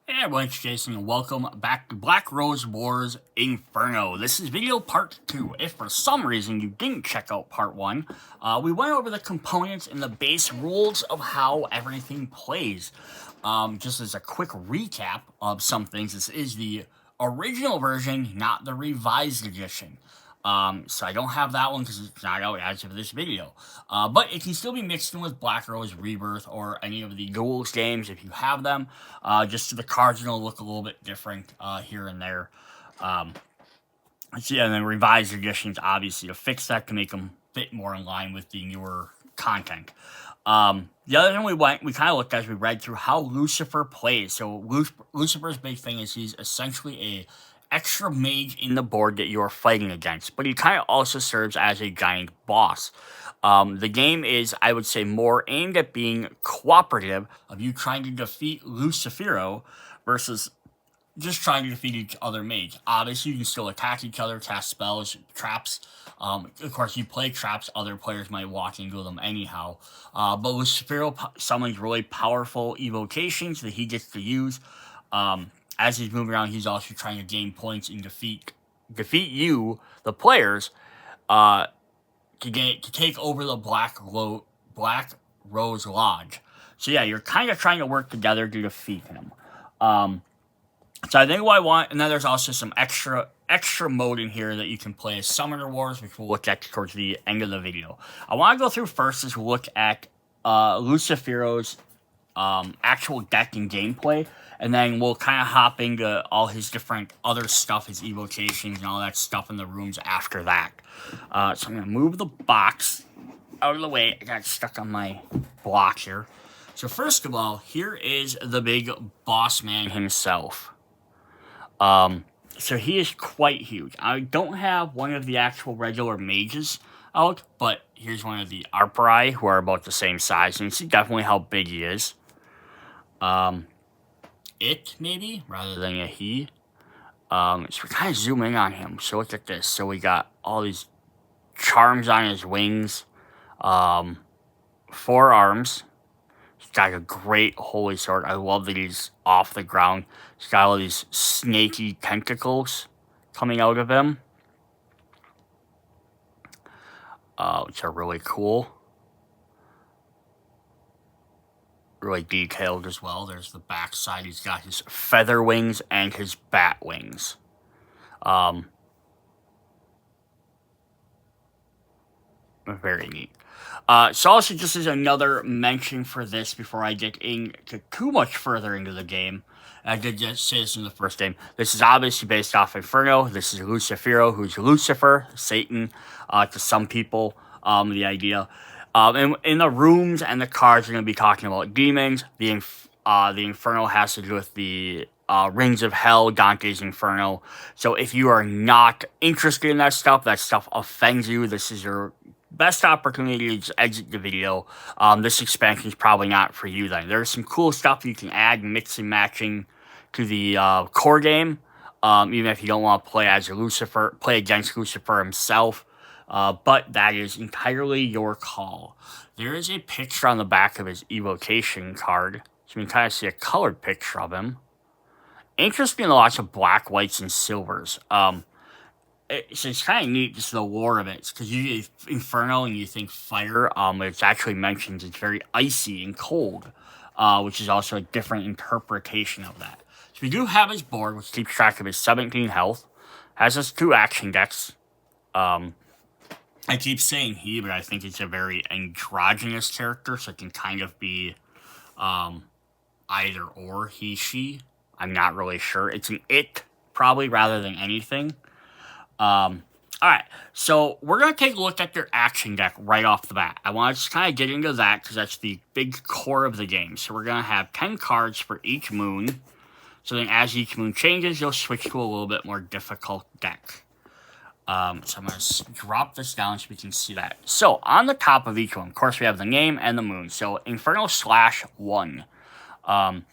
Hey everyone, it's Jason and welcome back to Black Rose Wars Inferno. This is video part 2. If for some reason you didn't check out part 1, we went over the components and the base rules of how everything plays. Just as a quick recap of some things, this is the original version, not the revised edition. So I don't have that one because it's not out as of this video. But it can still be mixed in with Black Rose, Rebirth, or any of the duels games if you have them. Just so the cards are going to look a little bit different here and there. So yeah, and then revised editions, obviously, to fix that to make them fit more in line with the newer content. The other thing we kind of looked at as we read through how Lucifer plays. So Lucifer's big thing is he's essentially a extra mage in the board that you are fighting against, but he kind of also serves as a giant boss. The game is, I would say, more aimed at being cooperative, of you trying to defeat Lucifero versus just trying to defeat each other mage. Obviously, you can still attack each other, cast spells, traps. Of course, you play traps, other players might walk into them anyhow. But Lucifero summons really powerful evocations that he gets to use. As he's moving around, he's also trying to gain points and defeat you, the players, to take over the Black Rose Lodge. So yeah, you're kind of trying to work together to defeat him. So I think what I want, and then there's also some extra mode in here that you can play as Summoner Wars, which we'll look at towards the end of the video. I want to go through first is look at Lucifero's actual deck and gameplay, and then we'll kind of hop into all his different other stuff, his evocations and all that stuff in the rooms after that. So I'm going to move the box out of the way. I got stuck on my block here. So first of all, here is the big boss man himself. So he is quite huge. I don't have one of the actual regular mages out, but here's one of the Arpari, who are about the same size, and you see definitely how big he is. Maybe, rather than a he. So we're kind of zooming on him. So look at this. So we got all these charms on his wings. 4 arms. He's got a great holy sword. I love that he's off the ground. He's got all these snaky tentacles coming out of him. Which are really cool. Really detailed as well. There's the back side. He's got his feather wings and his bat wings. Very neat. So also just as another mention for this before I get into too much further into the game, I did just say this in the first game, this is obviously based off Inferno. This is Lucifero, who's Lucifer, Satan, to some people, the idea. In the rooms and the cards, we're going to be talking about demons. The Inferno has to do with the Rings of Hell, Dante's Inferno. So if you are not interested in that stuff offends you, this is your best opportunity to just exit the video. This expansion is probably not for you then. There's some cool stuff you can add, mix and matching to the core game. Even if you don't want to play as play against Lucifer himself. But that is entirely your call. There is a picture on the back of his evocation card. So you can kind of see a colored picture of him. Interesting, lots of black, whites, and silvers. It's kind of neat, just the lore of it. Because you get Inferno and you think fire. It's actually mentioned it's very icy and cold. Which is also a different interpretation of that. So we do have his board, which keeps track of his 17 health. Has his 2 action decks. I keep saying he, but I think it's a very androgynous character, so it can kind of be either or, he, she. I'm not really sure. It's an it, probably, rather than anything. Alright, so we're going to take a look at their action deck right off the bat. I want to just kind of get into that, because that's the big core of the game. So we're going to have 10 cards for each moon. So then as each moon changes, you'll switch to a little bit more difficult deck. So I'm going to drop this down so we can see that. So, on the top of each one, of course, we have the name and the moon. So, Inferno/1. And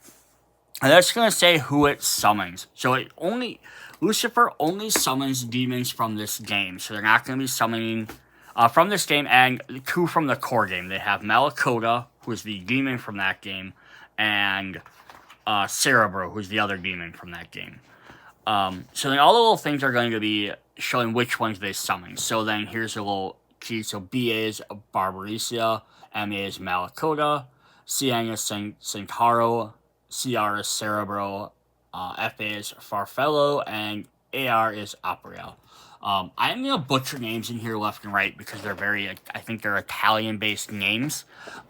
that's going to say who it summons. So, Lucifer only summons demons from this game. So, they're not going to be summoning from this game and 2 from the core game. They have Malakota, who is the demon from that game, and Cerebro, who's the other demon from that game. So then all the little things are going to be showing which ones they summon. So then here's a little key. So BA is Barbarisia, MA is Malakota, CN is Centauro, CR is Cerebro, FA is Farfello, and AR is Apriel. I'm going to butcher names in here left and right because they're I think they're Italian-based names.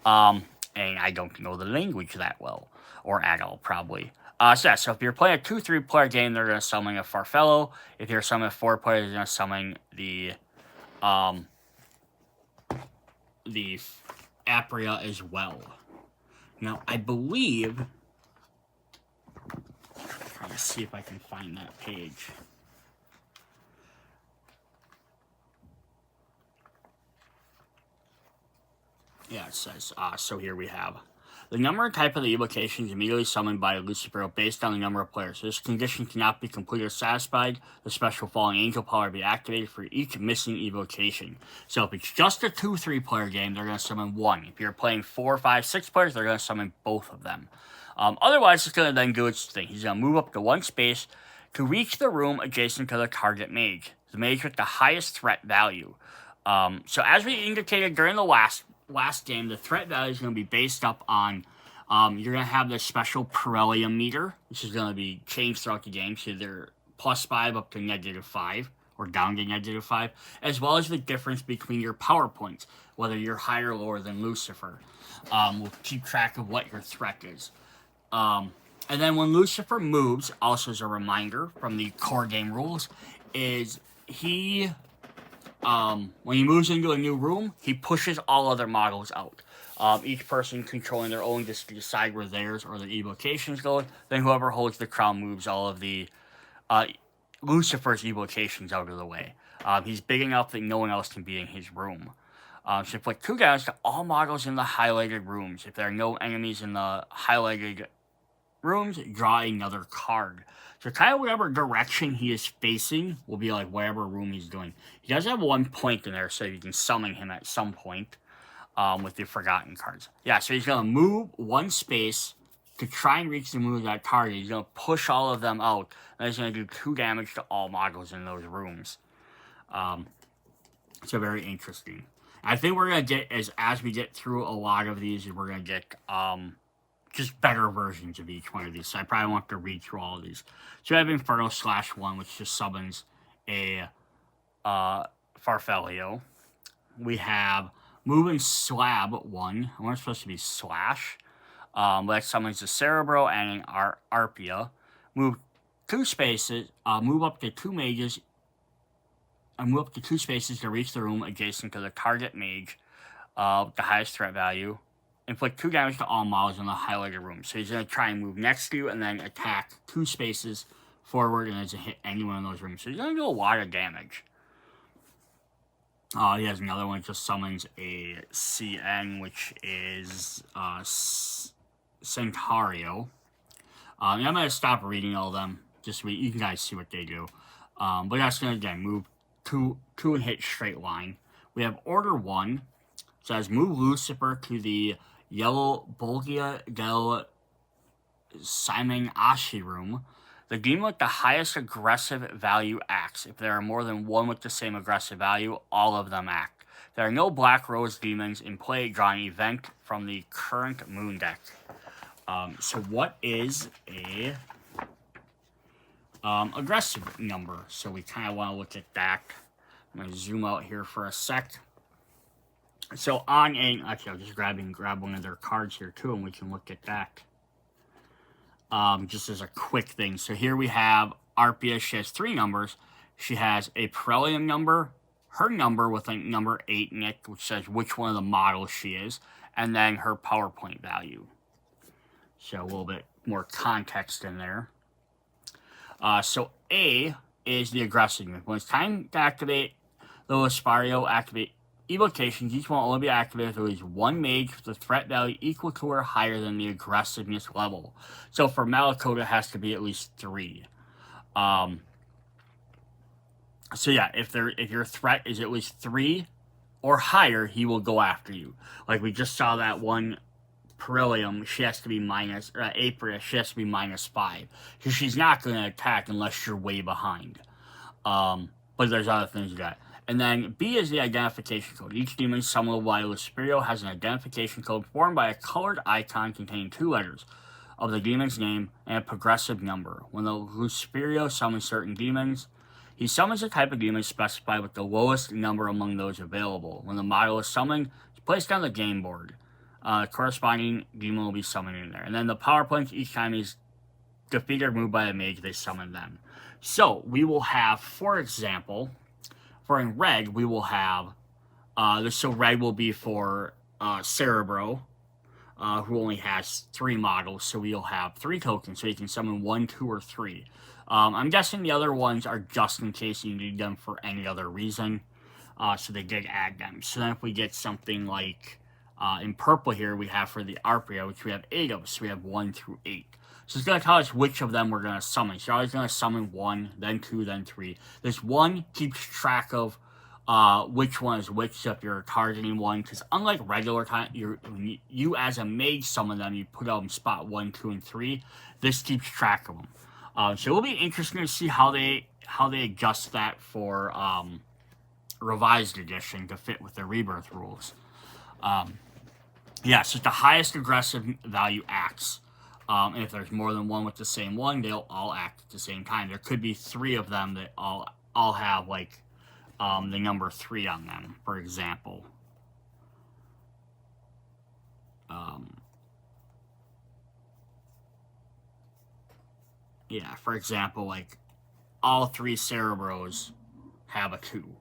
And I don't know the language that well, or at all, probably. So if you're playing a 2-3 player game, they're going to summon a Farfello. If you're summoning a 4 player, they're going to summon the Apria as well. Now, I believe, I'm trying to see if I can find that page. Yeah, it says, so here we have the number and type of the evocation is immediately summoned by Lucifer based on the number of players. This condition cannot be completed or satisfied. The special falling angel power will be activated for each missing evocation. So if it's just a 2-3 player game, they're going to summon 1. If you're playing 4, 5, 6 players, they're going to summon both of them. Otherwise, it's going to then do its thing. He's going to move up to 1 space to reach the room adjacent to the target mage. The mage with the highest threat value. So as we indicated during the last game, the threat value is going to be based up on, you're going to have this special Perelium meter, which is going to be changed throughout the game, so either +5 up to -5, or down to -5, as well as the difference between your power points, whether you're higher or lower than Lucifer. We'll keep track of what your threat is. And then when Lucifer moves, also as a reminder from the core game rules, is when he moves into a new room, he pushes all other models out. Each person controlling their own just to decide where theirs or their evocations go. Then whoever holds the crown moves all of the Lucifer's evocations out of the way. He's big enough that no one else can be in his room. So put 2 damage to all models in the highlighted rooms. If there are no enemies in the highlighted rooms, draw another card. So kind of whatever direction he is facing will be like whatever room he's doing. He does have 1 point in there, so you can summon him at some point with the forgotten cards. Yeah, so he's going to move 1 space to try and reach the move of that target. He's going to push all of them out, and he's going to do 2 damage to all models in those rooms. So very interesting. I think we're going to get, as we get through a lot of these, we're going to get just better versions of each one of these. So I probably won't have to read through all of these. So we have Inferno /1, which just summons a Farfelio. We have Move and Slab 1. I want it supposed to be Slash. But that summons a Cerebro and an Arpia. Move 2 spaces. Move up to 2 mages. Move up to 2 spaces to reach the room adjacent to the target mage with the highest threat value. Inflict 2 damage to all models in the highlighted room. So he's going to try and move next to you and then attack 2 spaces forward and doesn't hit anyone in those rooms. So he's going to do a lot of damage. He has another one that just summons a CN, which is Centauro. I'm going to stop reading all of them. Just so you can guys see what they do. But that's going to, again, move 2 and hit straight line. We have Order 1. Says move Lucifer to the Yellow Bolgia del Simon Ashi room. The demon with the highest aggressive value acts. If there are more than 1 with the same aggressive value, all of them act. There are no Black Rose demons in play. Draw an event from the current moon deck. So what is a aggressive number? So we kind of want to look at that. I'm going to zoom out here for a sec. So on a, actually I'll just grab one of their cards here too, and we can look at that. Just as a quick thing. So here we have Arpia. She has 3 numbers. She has a Perelium number, her number with a number 8 in it, which says which one of the models she is, and then her PowerPoint value. So a little bit more context in there. So A is the aggressive unit. When it's time to activate the Aspario, activate evocations. Each one will only be activated with at least 1 mage with a threat value equal to or higher than the aggressiveness level. So for Malakota, it has to be at least 3. So yeah, if your threat is at least 3 or higher, he will go after you. Like we just saw that one Perilium, she has to be minus, or Apria, she has to be -5. Because she's not going to attack unless you're way behind. But there's other things you got. And then B is the identification code. Each demon summoned by Luspirio has an identification code formed by a colored icon containing 2 letters of the demon's name and a progressive number. When the Luspirio summons certain demons, he summons a type of demon specified with the lowest number among those available. When the model is summoned, it's placed on the game board. Corresponding demon will be summoned in there. And then the power points, each time he's defeated or moved by a mage, they summon them. So, we will have, for example, for in red, we will have, so red will be for Cerebro, who only has 3 models, so we'll have 3 tokens, so you can summon 1, 2, or 3. I'm guessing the other ones are just in case you need them for any other reason, so they did add them. So then if we get something like, in purple here, we have for the Arpia, which we have 8 of, so we have 1 through 8. So it's going to tell us which of them we're going to summon. So you're always going to summon 1, then 2, then 3. This 1 keeps track of which one is which, so if you're targeting one, because unlike regular time, you as a mage summon them, you put them in spot 1, 2, and 3. This keeps track of them. So it will be interesting to see how they adjust that for revised edition to fit with the Rebirth rules. Yeah, so the highest aggressive value acts. And if there's more than one with the same one, they'll all act at the same time. There could be 3 of them that all have, like, the number 3 on them, for example. Yeah, for example, like, all 3 Cerebros have a 2.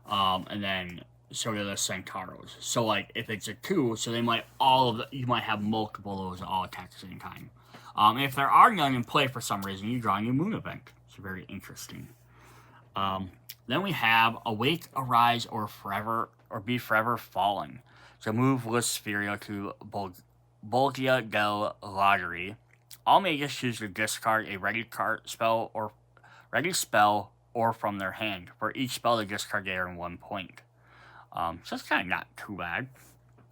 And then so do the Centauros. So, like, if it's a 2, so they might you might have multiple of those that all attack at the same time. If there are none in play for some reason, you draw a new moon event. It's very interesting. Then we have Awake, Arise, or Be Forever Fallen. So move Luspirio to Bolgia del Lottery. All mages choose to discard a ready spell or from their hand. For each spell they discard, they earn 1 point. So that's kind of not too bad.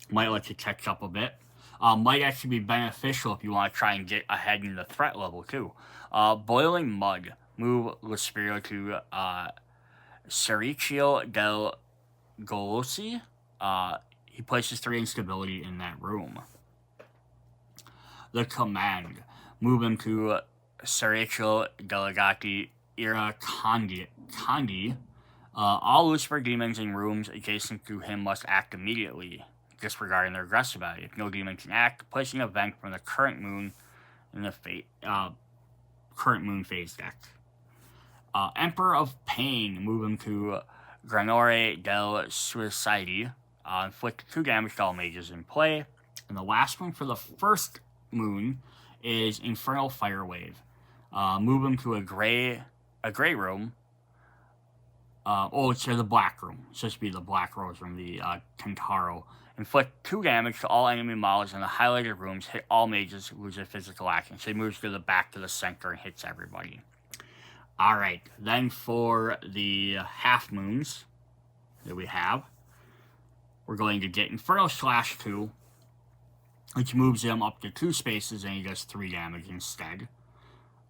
Might let you catch up a bit. Might actually be beneficial if you want to try and get ahead in the threat level too. Boiling Mud. Move Luspirio to Sericcio del Golosi. He places 3 instability in that room. The Command. Move him to Sericcio Delegati Ira Condi. All Lucifer demons in rooms adjacent to him must act immediately, disregarding their aggressive value. If no demon can act, placing an event from the current moon in the current moon phase deck. Emperor of Pain, move him to Granore del Suicidi. Inflict 2 damage to all mages in play. And the last one for the first moon is Infernal Firewave. Move him to a gray room. It's the black room. It's supposed to be the black rose room, the Kentaro. Inflict 2 damage to all enemy models in the highlighted rooms. Hit all mages, lose a physical action. So he moves to the back to the center and hits everybody. Alright, then for the half moons that we have, we're going to get Inferno /2, which moves him up to 2 spaces and he does 3 damage instead.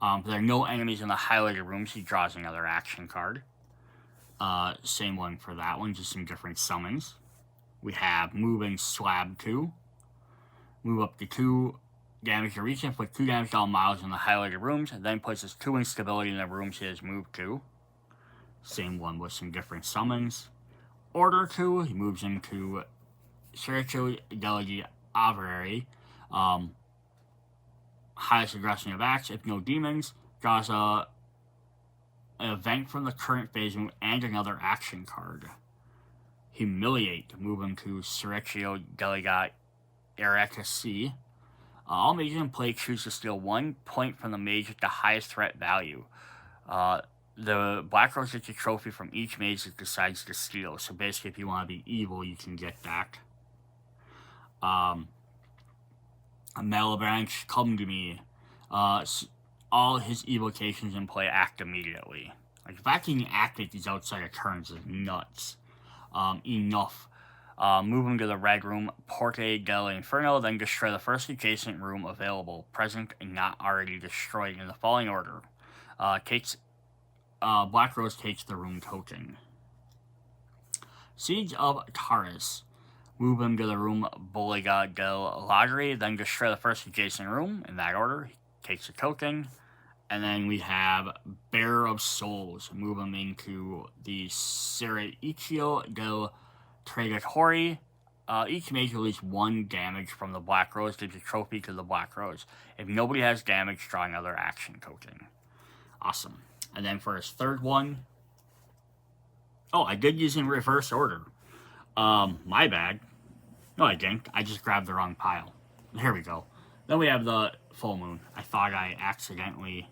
If there are no enemies in the highlighted rooms, he draws another action card. Same one for that one, just some different summons. We have Move and Slab 2. Move up to 2 damage to reach, inflict 2 damage to all models in the highlighted rooms, and then places 2 instability in the rooms he has moved to. Same one with some different summons. Order 2, he moves into Sergio Delegi Averari. Highest aggression of acts. If no demons, draws an event from the current phase move and another action card. Humiliate, move him to Sergio Delegati Ereka C. All mages in play choose to steal 1 point from the mage with the highest threat value. The Black Rose gets a trophy from each mage that decides to steal. So basically, if you want to be evil, you can get that. Malabranch, come to me. All his evocations in play act immediately. Like, if I can activate these outside of turns is nuts. Enough. Move him to the red room, Porte del Inferno, then destroy the first adjacent room available, present and not already destroyed in the following order. Black Rose takes the room token. Siege of Taurus. Move him to the room Bolega del Lagri, then destroy the first adjacent room in that order. He takes a token. And then we have Bearer of Souls. Move him into the Serraicio del Traditore. Each mage release 1 damage from the Black Rose, gives a trophy to the Black Rose. If nobody has damage, draw another action token. Awesome. And then for his third one, I did use in reverse order. My bad. No, I didn't. I just grabbed the wrong pile. Here we go. Then we have the full moon. I thought I accidentally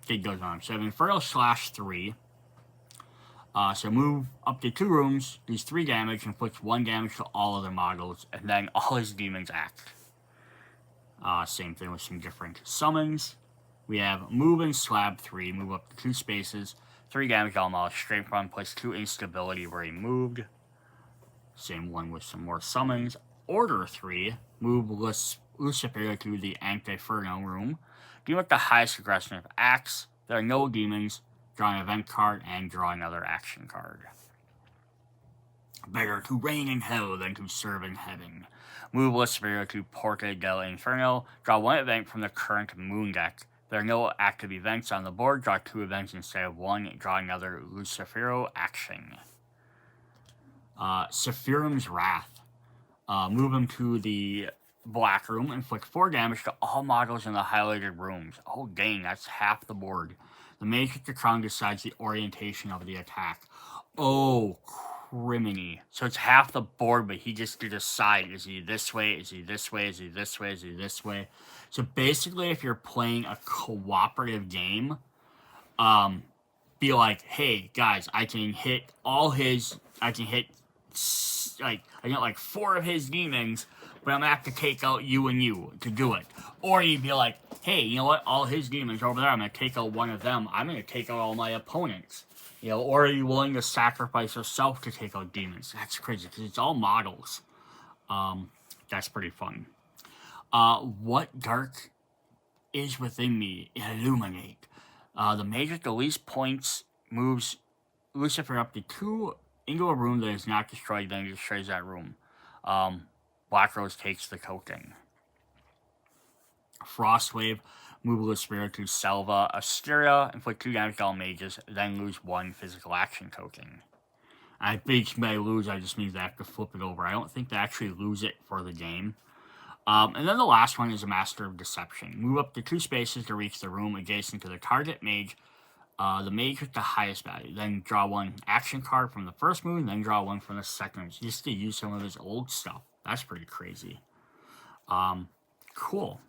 did those on. So I have Inferno /3. So move up to 2 rooms, does 3 damage, and puts 1 damage to all other models, and then all his demons act. Same thing with some different summons. We have move and slab 3, move up to 2 spaces, 3 damage to all models, strength run, plus 2 instability where he moved. Same one with some more summons. Order 3, move Lucifer to the Inferno room. Deal with the highest aggression of acts. There are no demons. Draw an event card and draw another action card. Better to reign in hell than to serve in heaven. Move Lucifer to Porte del Inferno. Draw 1 event from the current moon deck. There are no active events on the board. Draw 2 events instead of 1. Draw another Lucifero action. Sephirum's Wrath. Move him to the black room, inflict 4 damage to all models in the highlighted rooms. Oh dang, that's half the board. The mage with the crown decides the orientation of the attack. Oh, criminy. So it's half the board, but he just to decide, is he this way, is he this way, is he this way, is he this way. So basically, if you're playing a cooperative game, be like, hey, guys, I can hit I got like 4 of his demons, but I'm gonna have to take out you and you to do it. Or you'd be like, hey, you know what? All his demons are over there. I'm gonna take out one of them. I'm gonna take out all my opponents. Or are you willing to sacrifice yourself to take out demons? That's crazy because it's all models. That's pretty fun. What dark is within me? Illuminate. The mage with the least points moves Lucifer up to 2 into a room that is not destroyed, then he destroys that room. Black Rose takes the token. Frostwave, move Lucifer to Selva Asteria, inflict 2 damage to all mages, then lose 1 physical action token. I think by lose, I just means I have to flip it over. I don't think they actually lose it for the game. And then the last one is a Master of Deception. Move up to 2 spaces to reach the room adjacent to the target mage. The mage with the highest value. Then draw 1 action card from the first move, then draw 1 from the second move. Just to use some of his old stuff. That's pretty crazy. Cool.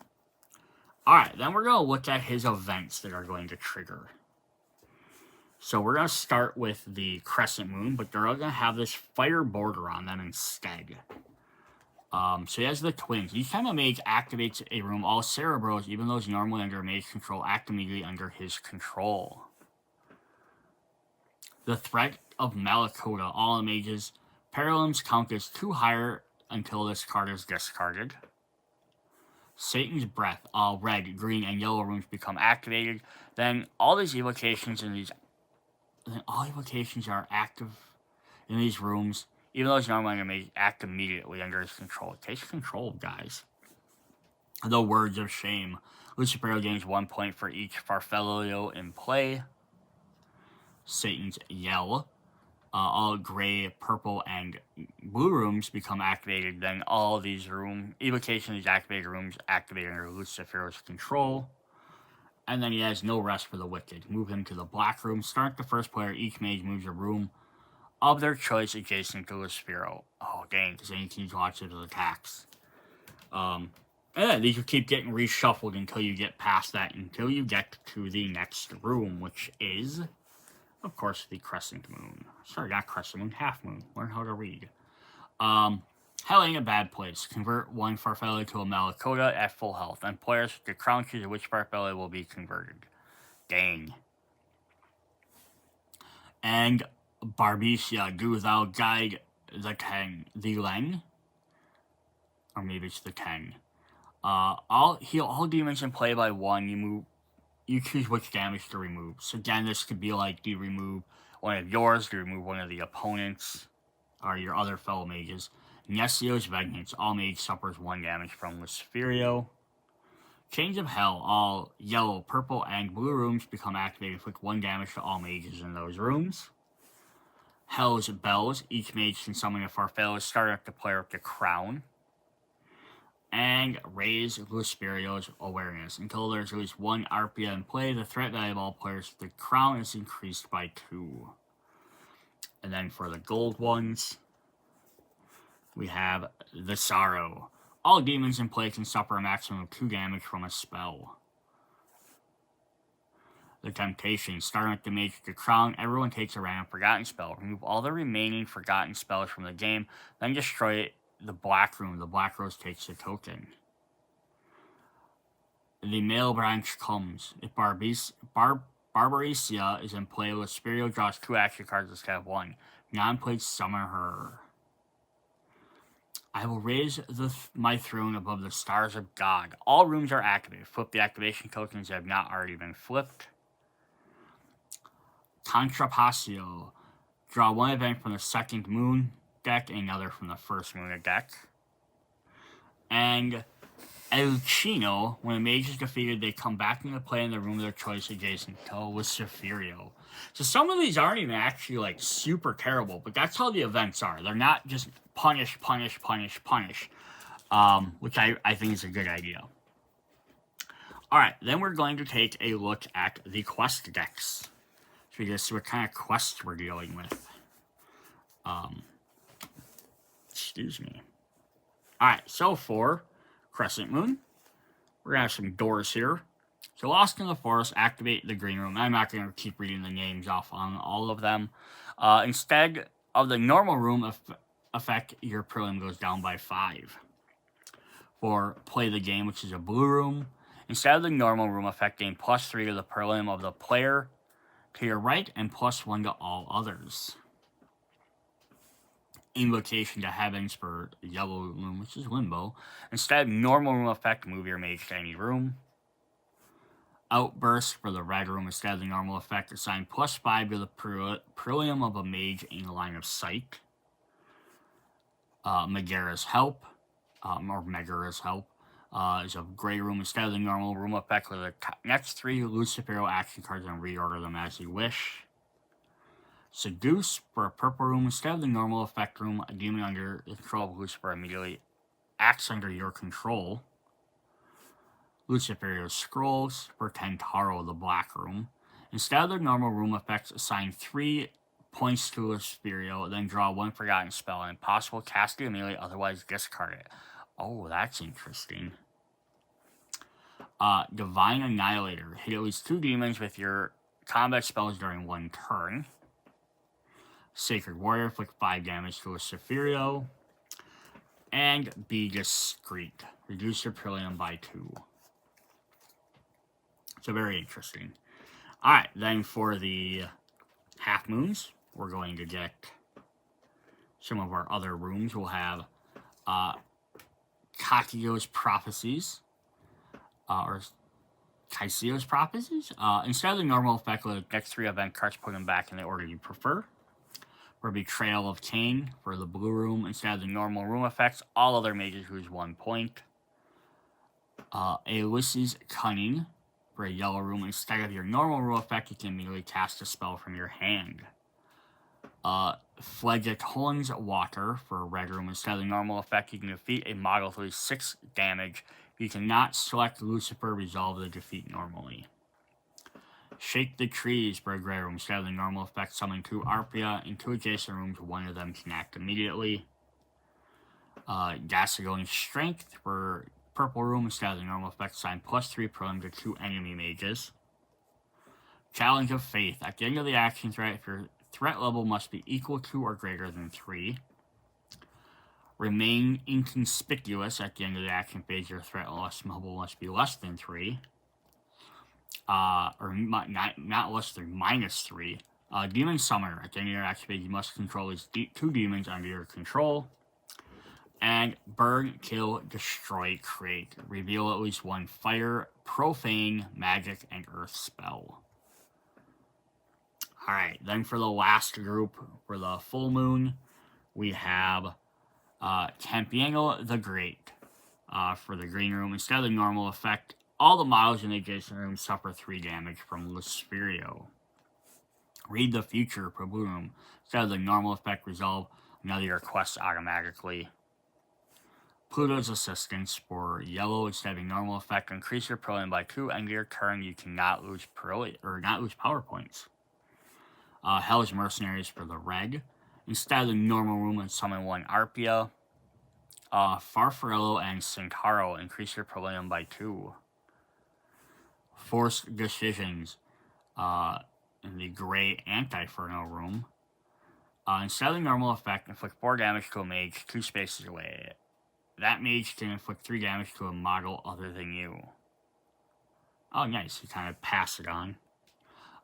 Alright, then we're going to look at his events that are going to trigger. So we're going to start with the Crescent Moon, but they're all going to have this fire border on them instead. So he has the twins. Each time a mage activates a room, all Cerebros, even those normally under mage control, act immediately under his control. The Threat of Malakota. All mages' parallels count as 2 higher until this card is discarded. Satan's Breath. All red, green, and yellow rooms become activated. Then all these evocations are active in these rooms. Even though it's normally going to act immediately under his control. It takes control, guys. The Words of Shame. Lucifer gains 1 point for each Farfallio in play. Satan's Yell. All gray, purple, and blue rooms become activated. Then all these evocations of these activated rooms activate under Lucifer's control. And then he has no rest for the wicked. Move him to the black room. Start the first player. Each mage moves a room of their choice adjacent to Lucifero. Oh, dang, because then you can use lots of attacks. And these will keep getting reshuffled until you get past that, until you get to the next room, which is, of course, the Crescent Moon. Sorry, not Crescent Moon, Half Moon. Learn how to read. Hell ain't a bad place. Convert 1 Farfalla to a Malakota at full health, and players with the crown choose which Farfalla will be converted. Dang. And Barbicia, do thou guide the Len, or maybe it's the Ken. I'll heal all demons in play by 1. You choose which damage to remove. So again, this could be like, do you remove one of yours, do you remove one of the opponents, or your other fellow mages. Nessio's Vengeance, all mage suffers 1 damage from Luciferio. Chains of Hell, all yellow, purple, and blue rooms become activated, inflict 1 damage to all mages in those rooms. Hell's Bells, each mage can summon a Farfelo, start at the player with the crown. And raise Luciferio's awareness. Until there's at least 1 Arpia in play, the threat value of all players with the crown is increased by 2. And then for the gold ones, we have the Sorrow. All demons in play can suffer a maximum of 2 damage from a spell. The Temptation. Starting with the mage with the crown, everyone takes a random forgotten spell. Remove all the remaining forgotten spells from the game, then destroy the black room. The black rose takes a token. The male branch comes. If Barbaricia is in play, Luciferio draws 2 action cards instead of 1. Non-played summon her. I will raise my throne above the stars of God. All rooms are activated. Flip the activation tokens that have not already been flipped. Contrapasio. Draw 1 event from the second moon deck and another from the first moon deck. And El Chino, when a mage is defeated, they come back into play in the room of their choice adjacent to Luciferio. So some of these aren't even actually like super terrible, but that's how the events are. They're not just punish, which I think is a good idea. Alright, then we're going to take a look at the quest decks. So we just see what kind of quests we're dealing with. Excuse me. Alright, so for Crescent Moon, we're going to have some doors here. So Lost in the Forest, activate the green room. I'm not going to keep reading the names off on all of them. Instead of the normal room effect, your prelim goes down by 5. For Play the Game, which is a blue room, instead of the normal room effect, gain +3 to the prelim of the player to your right and +1 to all others. Invocation to Heavens for yellow room, which is Limbo. Instead of normal room effect, move your mage to any room. Outburst for the red room. Instead of the normal effect, assign +5 to the prelim of a mage in the line of sight. Megara's Help, is a gray room. Instead of the normal room effect, with the next 3 Luciferio action cards and reorder them as you wish. Seduce for a purple room. Instead of the normal effect room, a demon under the control of Lucifer immediately acts under your control. Luciferio's Scrolls for Tentaro, the black room. Instead of the normal room effects, assign 3 points to Luciferio, then draw 1 forgotten spell, and if possible, cast it immediately, otherwise discard it. Oh, that's interesting. Divine Annihilator. Hit at least 2 demons with your combat spells during 1 turn. Sacred Warrior, inflict 5 damage to Luciferio. And Be Discreet. Reduce your prelim by 2. So very interesting. Alright, then for the half moons, we're going to get some of our other rooms. We'll have Kakio's Prophecies, or Kaisio's Prophecies. Instead of the normal effect, let the next 3 event cards, put them back in the order you prefer. For Betrayal of Cain, for the blue room, instead of the normal room effects, all other mages lose 1 point. Ulysses Cunning, for a yellow room, instead of your normal room effect, you can immediately cast a spell from your hand. Phlegethorn's Water, for a red room, instead of the normal effect, you can defeat a model to 6 damage. You cannot select Lucifer, resolve the defeat normally. Shake the Trees for a gray room. Instead of the normal effect, summon 2 Arpia in 2 adjacent rooms. 1 of them can act immediately. Gasagone's Strength for purple room. Instead of the normal effect, assign +3 prelim to 2 enemy mages. Challenge of Faith. At the end of the action threat, if your threat level must be equal to or greater than 3. Remain inconspicuous. At the end of the action phase, your threat level must be less than 3. Or not less than -3. Demon Summoner. At the end of your action phase, you must control these 2 demons under your control. And burn, kill, destroy, create. Reveal at least 1 fire, profane, magic, and earth spell. Alright, then for the last group, for the full moon, we have Campiano the Great. For the green room, instead of the normal effect, all the models in the adjacent room suffer 3 damage from Lusperio. Read the future for blue room. Instead of the normal effect, resolve another of your quests automatically. Pluto's Assistance for yellow, instead of a normal effect, increase your Perlium by 2, and your turn you cannot lose power points. Hell's Mercenaries for the red. Instead of the normal room, and summon 1 Arpia. Farfarello and Centauro, increase your Perlium by 2. Forced Decisions in the gray Anti-Inferno room. Instead of the normal effect, inflict 4 damage to a mage 2 spaces away. That mage can inflict 3 damage to a model other than you. Oh, nice. You kind of pass it on.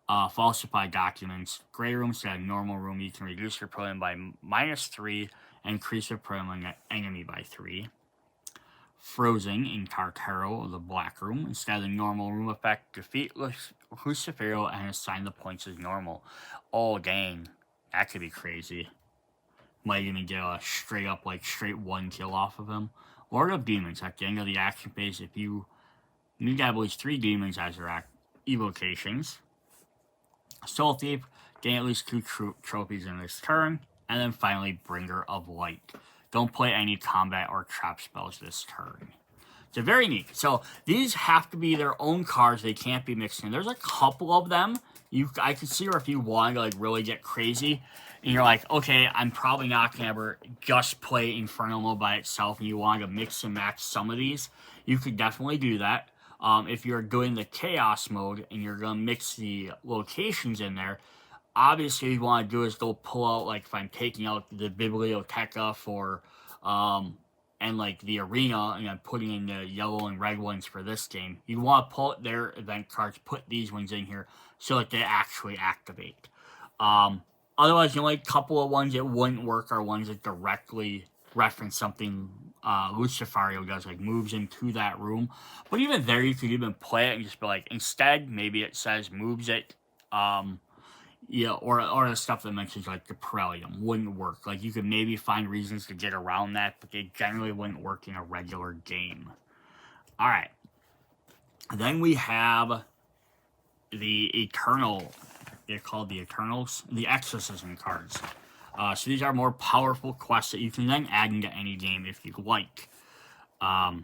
Falsify Documents. Gray room, instead of normal room, you can reduce your Perlium by -3 and increase your Perlium on the enemy by 3. Frozen in Tartaro, the black room. Instead of the normal room effect, defeat Lucifero and assign the points as normal. Oh, dang. That could be crazy. Might even get a straight 1 kill off of him. Lord of Demons. At the end of the action phase, if you need to have at least 3 demons as your evocations. Soul Thief, gain at least 2 trophies in this turn. And then finally, Bringer of Light. Don't play any combat or trap spells this turn. It's very neat. So these have to be their own cards. They can't be mixed in. There's a couple of them. I could see where if you want to really get crazy, and you're like, okay, I'm probably not going to ever just play Inferno mode by itself, and you want to mix and match some of these, you could definitely do that. If you're doing the Chaos mode, and you're going to mix the locations in there, obviously what you want to do is go pull out, if I'm taking out the Biblioteca for, and the arena, and I'm putting in the yellow and red ones for this game, you want to pull out their event cards, put these ones in here, so that they actually activate. Otherwise, the only couple of ones that wouldn't work are ones that directly reference something Lucifario does, moves into that room. But even there, you could even play it and just be instead, maybe it says moves it, or the stuff that mentions the Perlium wouldn't work. You could maybe find reasons to get around that, but they generally wouldn't work in a regular game. Alright. Then we have the Eternal. They're called the Eternals. The Exorcism cards. So these are more powerful quests that you can then add into any game if you like. But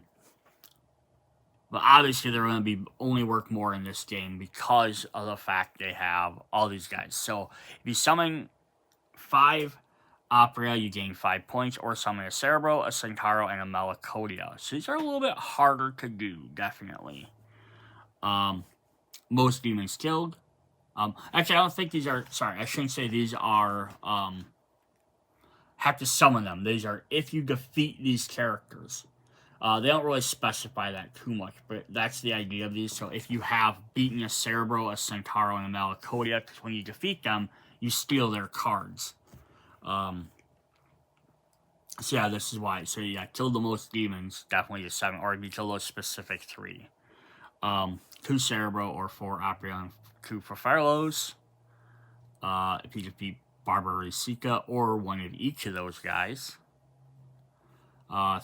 obviously they're going to only work more in this game because of the fact they have all these guys. So if you summon 5 Opera, you gain 5 points, or summon a Cerebro, a Centauro, and a Melicodia. So these are a little bit harder to do, definitely. Most demons killed. Actually, I don't think these are, sorry, I shouldn't say these are, have to summon them. These are if you defeat these characters. They don't really specify that too much, but that's the idea of these. So if you have beaten a Cerebro, a Centauro, and a Melicodia, because when you defeat them, you steal their cards. So yeah, this is why. So yeah, kill the most demons, definitely the 7, or if you kill those specific 3. 2 Cerebro or 4 Opera and 2 Farfarellos. If you defeat Barbarisica or one of each of those guys.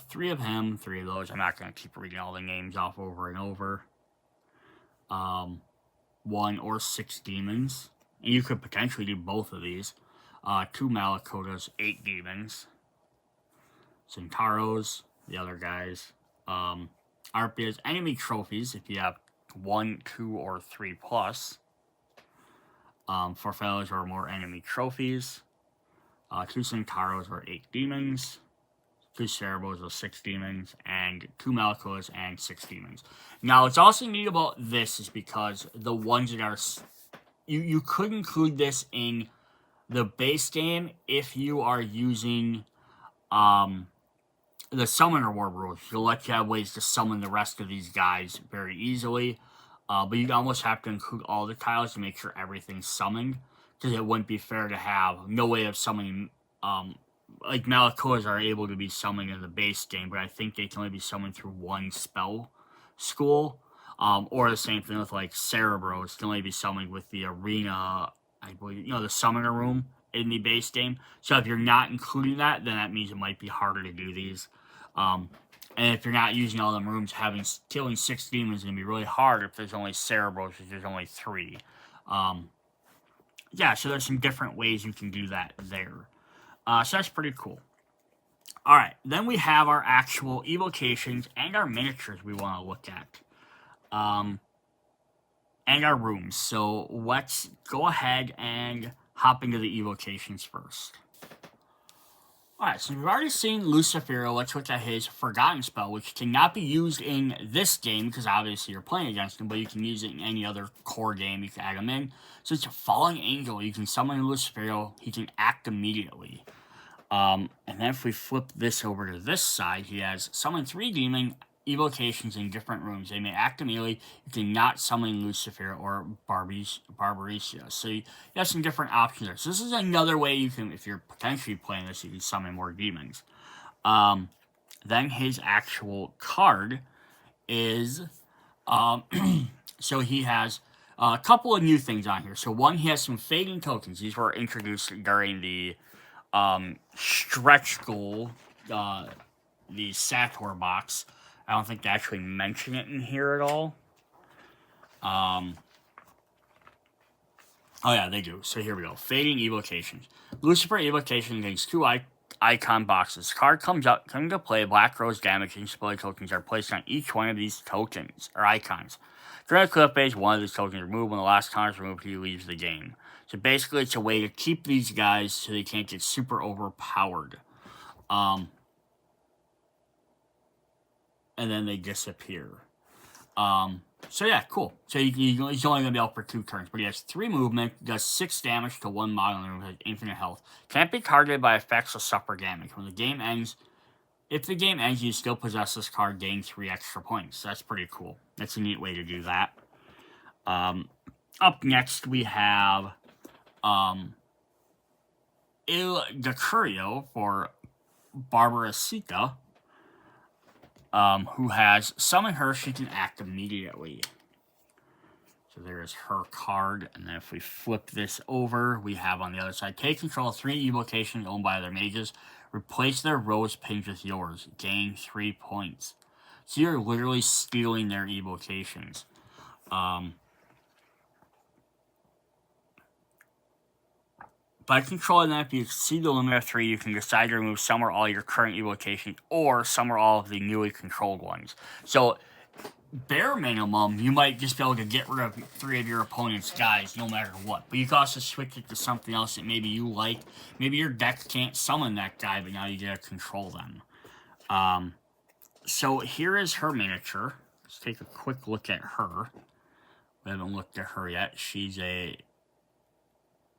3 of him, 3 of those. I'm not going to keep reading all the names off over and over. 1 or 6 demons. And you could potentially do both of these. 2 Malicodias, 8 demons. Centauros, the other guys. Arpias, enemy trophies if you have 1, 2, or 3 plus. Farfarellos or more enemy trophies. 2 Centauros or 8 demons. 2 Cerebros or 6 demons. And 2 Malicodias and 6 demons. Now, what's also neat about this is because the ones that are... You could include this in the base game if you are using the Summon Reward rules. You'll let you have ways to summon the rest of these guys very easily. But you'd almost have to include all the tiles to make sure everything's summoned. because it wouldn't be fair to have no way of summoning, like Malakoas are able to be summoned in the base game, but I think they can only be summoned through one spell school. Or the same thing with like Cerebros, can only be summoned with the arena, I believe, the summoner room in the base game. So if you're not including that, then that means it might be harder to do these. And if you're not using all them rooms, killing 6 demons is going to be really hard if there's only Cerebros, if there's only 3. Yeah, so there's some different ways you can do that there. So that's pretty cool. Alright, then we have our actual evocations and our miniatures we want to look at. And our rooms. So let's go ahead and hop into the evocations first. Alright, so we've already seen Lucifero. Let's look at his Forgotten spell, which cannot be used in this game, because obviously you're playing against him, but you can use it in any other core game. You can add him in. So it's a Falling Angel. You can summon Lucifero. He can act immediately. And then if we flip this over to this side, he has Summon 3 Demon evocations in different rooms. They may act immediately. You cannot summon Lucifer or Barbarisia. So you have some different options there. So this is another way you can, if you're potentially playing this, you can summon more demons. Then his actual card is, so he has a couple of new things on here. So one, he has some fading tokens. These were introduced during the stretch goal, the SATOR box. I don't think they actually mention it in here at all. Oh yeah, they do. So here we go. Fading evocations. Lucifer evocation contains 2 icon boxes. Card comes to play. Black Rose damage and spell tokens are placed on each one of these tokens or icons. During the cliff phase, one of these tokens is removed. When the last card is removed, he leaves the game. So basically, it's a way to keep these guys so they can't get super overpowered. And then they disappear. So yeah, cool. So he's only going to be out for 2 turns, but he has 3 movement, does 6 damage to 1 model, and has infinite health. Can't be targeted by effects or suffer damage. When the game ends, if the game ends, you still possess this card, gain 3 extra points. That's pretty cool. That's a neat way to do that. Up next, we have Il Decurio for Barbarisica. Who has Summon Her, she can act immediately. So there is her card, and then if we flip this over, we have on the other side, take control of 3 evocations owned by other mages, replace their rose pins with yours, gain 3 points. So you're literally stealing their evocations. By controlling them, if you exceed the limit of 3, you can decide to remove some or all your current evocations, or some or all of the newly controlled ones. So, bare minimum, you might just be able to get rid of 3 of your opponent's guys, no matter what. But you can also switch it to something else that maybe you like. Maybe your deck can't summon that guy, but now you get to control them. So, here is her miniature. Let's take a quick look at her. We haven't looked at her yet. She's a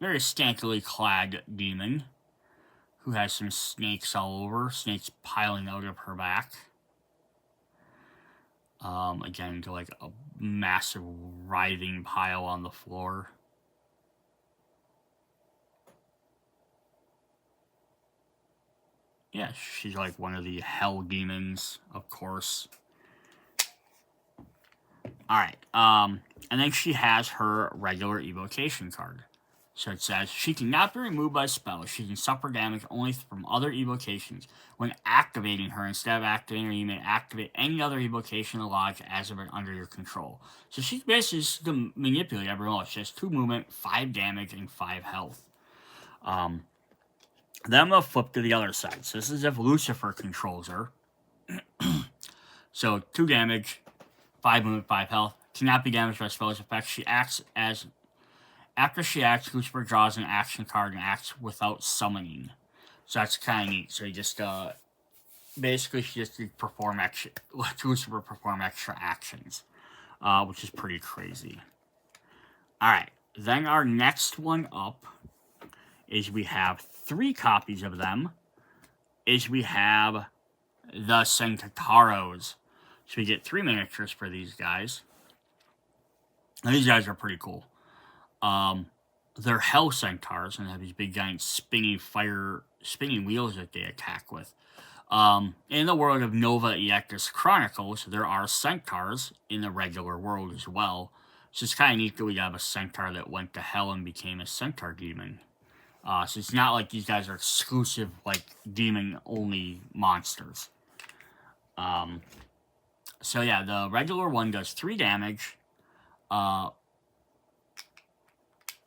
very scantily clad demon who has some snakes all over, snakes piling out of her back. Again, to like a massive writhing pile on the floor. Yeah, she's like one of the hell demons, of course. Alright, and then she has her regular evocation card. So it says, she cannot be removed by spells. She can suffer damage only from other evocations. When activating her, instead of activating her, you may activate any other evocation alive as of it under your control. So she's basically just to manipulate everyone else. She has 2 movement, 5 damage, and 5 health. Then I'm going to flip to the other side. So this is if Lucifer controls her. So 2 damage, 5 movement, 5 health. Cannot be damaged by spells effects. She acts as... After she acts, Lucifer draws an action card and acts without summoning. So that's kind of neat. So you just, basically she just perform extra, let Lucifer perform extra actions. Which is pretty crazy. Alright, then our next one up is we have 3 copies of them. Is we have the Centauros. So we get 3 miniatures for these guys. And these guys are pretty cool. they're hell centaurs and have these big giant spinning wheels that they attack with. In the world of Nova Eactus Chronicles, there are centaurs in the regular world as well. So it's kind of neat that we have a centaur that went to hell and became a centaur demon. So it's not like these guys are exclusive, like, demon-only monsters. So yeah, the regular one does 3 damage. I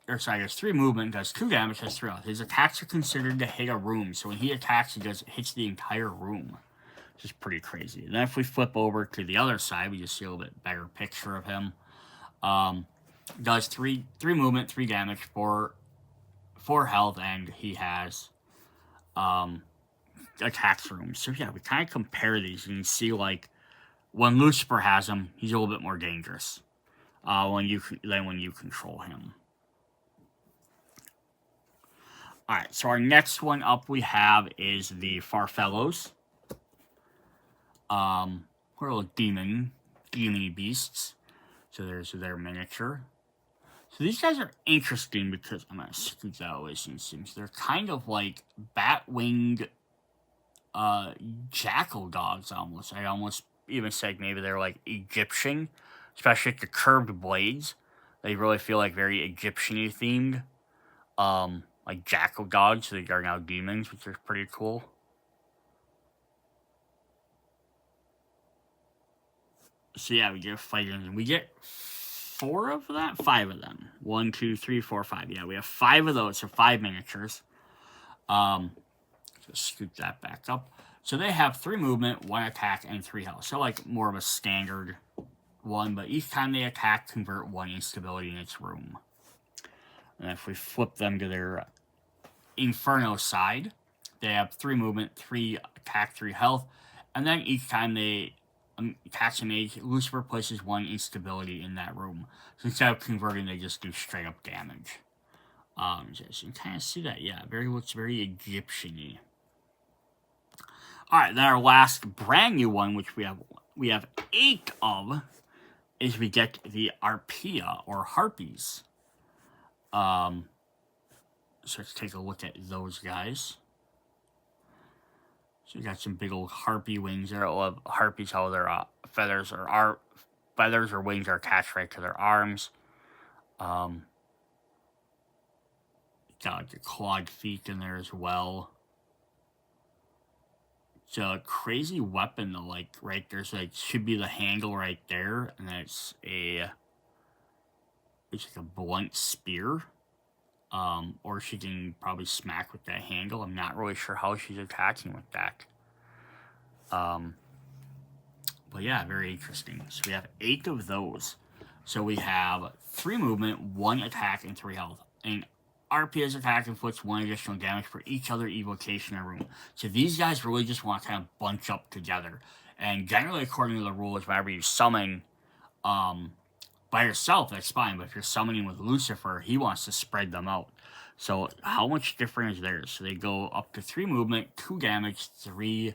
guess 3 movement, does 2 damage, has 3 health. His attacks are considered to hit a room, so when he attacks, hits the entire room, which is pretty crazy. And then if we flip over to the other side, we just see a little bit better picture of him. Does 3 movement, 3 damage, 4 health, and he has attacks rooms. So yeah, we kind of compare these, and you see, like, when Lucifer has him, he's a little bit more dangerous when you control him. Alright, so our next one up we have is the Farfellows. We're little demon-y beasts. So there's their miniature. So these guys are interesting because, I'm going to scoot that away since they're kind of like bat-winged jackal dogs almost. I almost even said maybe they're like Egyptian, especially with the curved blades. They really feel like very Egyptian-y themed. Like jackal dogs, so they are now demons, which is pretty cool. So yeah, we get fighting, and we get 5 of them. 1, 2, 3, 4, 5. Yeah, we have 5 of those, so 5 miniatures. Just scoot that back up. So they have 3 movement, 1 attack, and 3 health. So like more of a standard one, but each time they attack, convert 1 instability in its room. And if we flip them to their Inferno side, they have 3 movement, 3 attack, 3 health, and then each time they attack a mage, Lucifer places 1 instability in that room. So instead of converting, they just do straight up damage. So you can kind of see that, yeah, looks very Egyptian-y. Alright, then our last brand new one, which we have 8 of, is we get the Arpia, or Harpies. So let's take a look at those guys. So you got some big old harpy wings there. I love harpies, how their feathers or wings are attached right to their arms. Got like the clawed feet in there as well. It's a crazy weapon though, like right there's like should be the handle right there, and then it's like a blunt spear. Or she can probably smack with that handle. I'm not really sure how she's attacking with that. But yeah, very interesting. So we have 8 of those. So we have 3 movement, 1 attack, and 3 health. And Arpia's attack inflicts 1 additional damage for each other evocation in a room. So these guys really just want to kind of bunch up together. And generally, according to the rules, whenever you summon by yourself, that's fine. But if you're summoning with Lucifer, he wants to spread them out. So how much different is theirs? So they go up to 3 movement, 2 damage, 3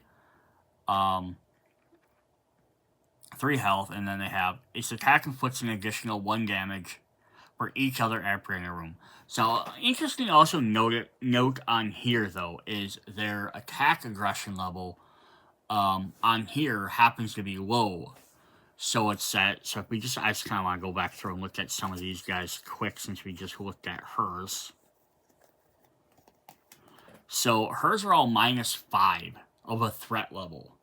health, and then they have its attack inflicts an additional 1 damage for each other Arpia in a room. So interesting also note on here though is their attack aggression level on here happens to be low. So it's set. So if I just kind of want to go back through and look at some of these guys quick since we just looked at hers. So hers are all -5 of a threat level.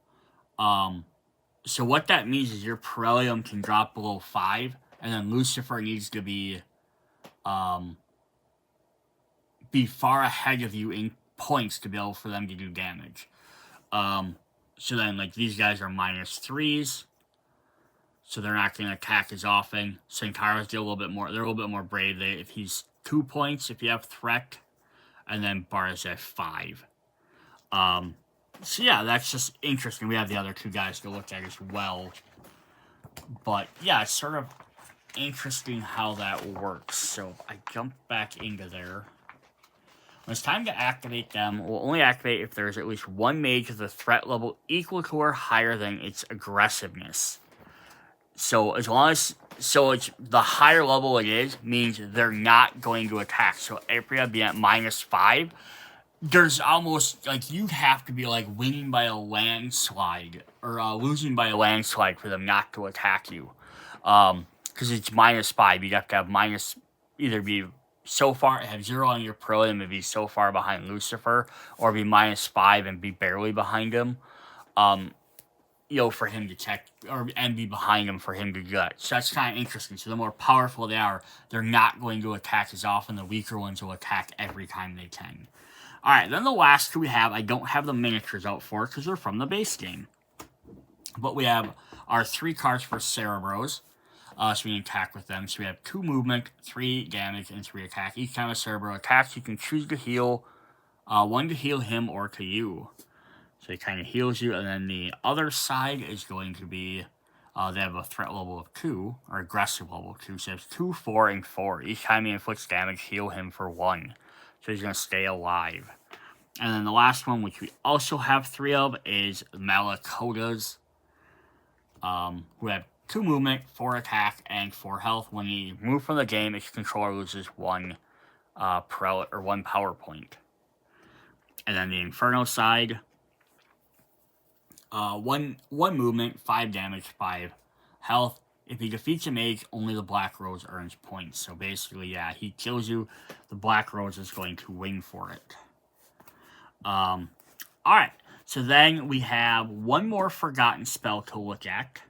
So what that means is your Perelium can drop below 5, and then Lucifer needs to be far ahead of you in points to be able for them to do damage. So then like these guys are -3s. So they're not going to attack as often. Centaurs do a little bit more. They're a little bit more brave. If he's 2 points, if you have threat, and then Bar is at 5. So yeah, that's just interesting. We have the other 2 guys to look at as well. But yeah, it's sort of interesting how that works. So I jump back into there. When it's time to activate them, we'll only activate if there's at least 1 mage with a threat level equal to or higher than its aggressiveness. So as long as it's the higher level it is means they're not going to attack. So Apria being at -5, there's almost like you'd have to be like winning by a landslide or losing by a landslide for them not to attack you. Because it's -5, you'd have to have either be so far have 0 on your prelim and be so far behind Lucifer, or be -5 and be barely behind him. For him to check and be behind him for him to gut. So that's kind of interesting. So the more powerful they are, they're not going to attack as often. The weaker ones will attack every time they can. All right, then the last two we have, I don't have the miniatures out for because they're from the base game. But we have our 3 cards for Cerebros. So we can attack with them. So we have 2 movement, 3 damage, and 3 attack. Each time a Cerebro attacks, you can choose to heal 1 to heal him or to you. So he kind of heals you, and then the other side is going to be, they have a threat level of 2, or aggressive level of 2, so it's 2, 4, and 4. Each time he inflicts damage, heal him for 1. So he's going to stay alive. And then the last one, which we also have 3 of, is Malakotas, who have 2 movement, 4 attack, and 4 health. When you move from the game, its controller loses 1 prelate, or 1 power point. And then the Inferno side, 1 movement, 5 damage, 5 health. If he defeats a mage, only the Black Rose earns points. So basically, yeah, he kills you, the Black Rose is going to win for it. Alright, so then we have 1 more forgotten spell to look at.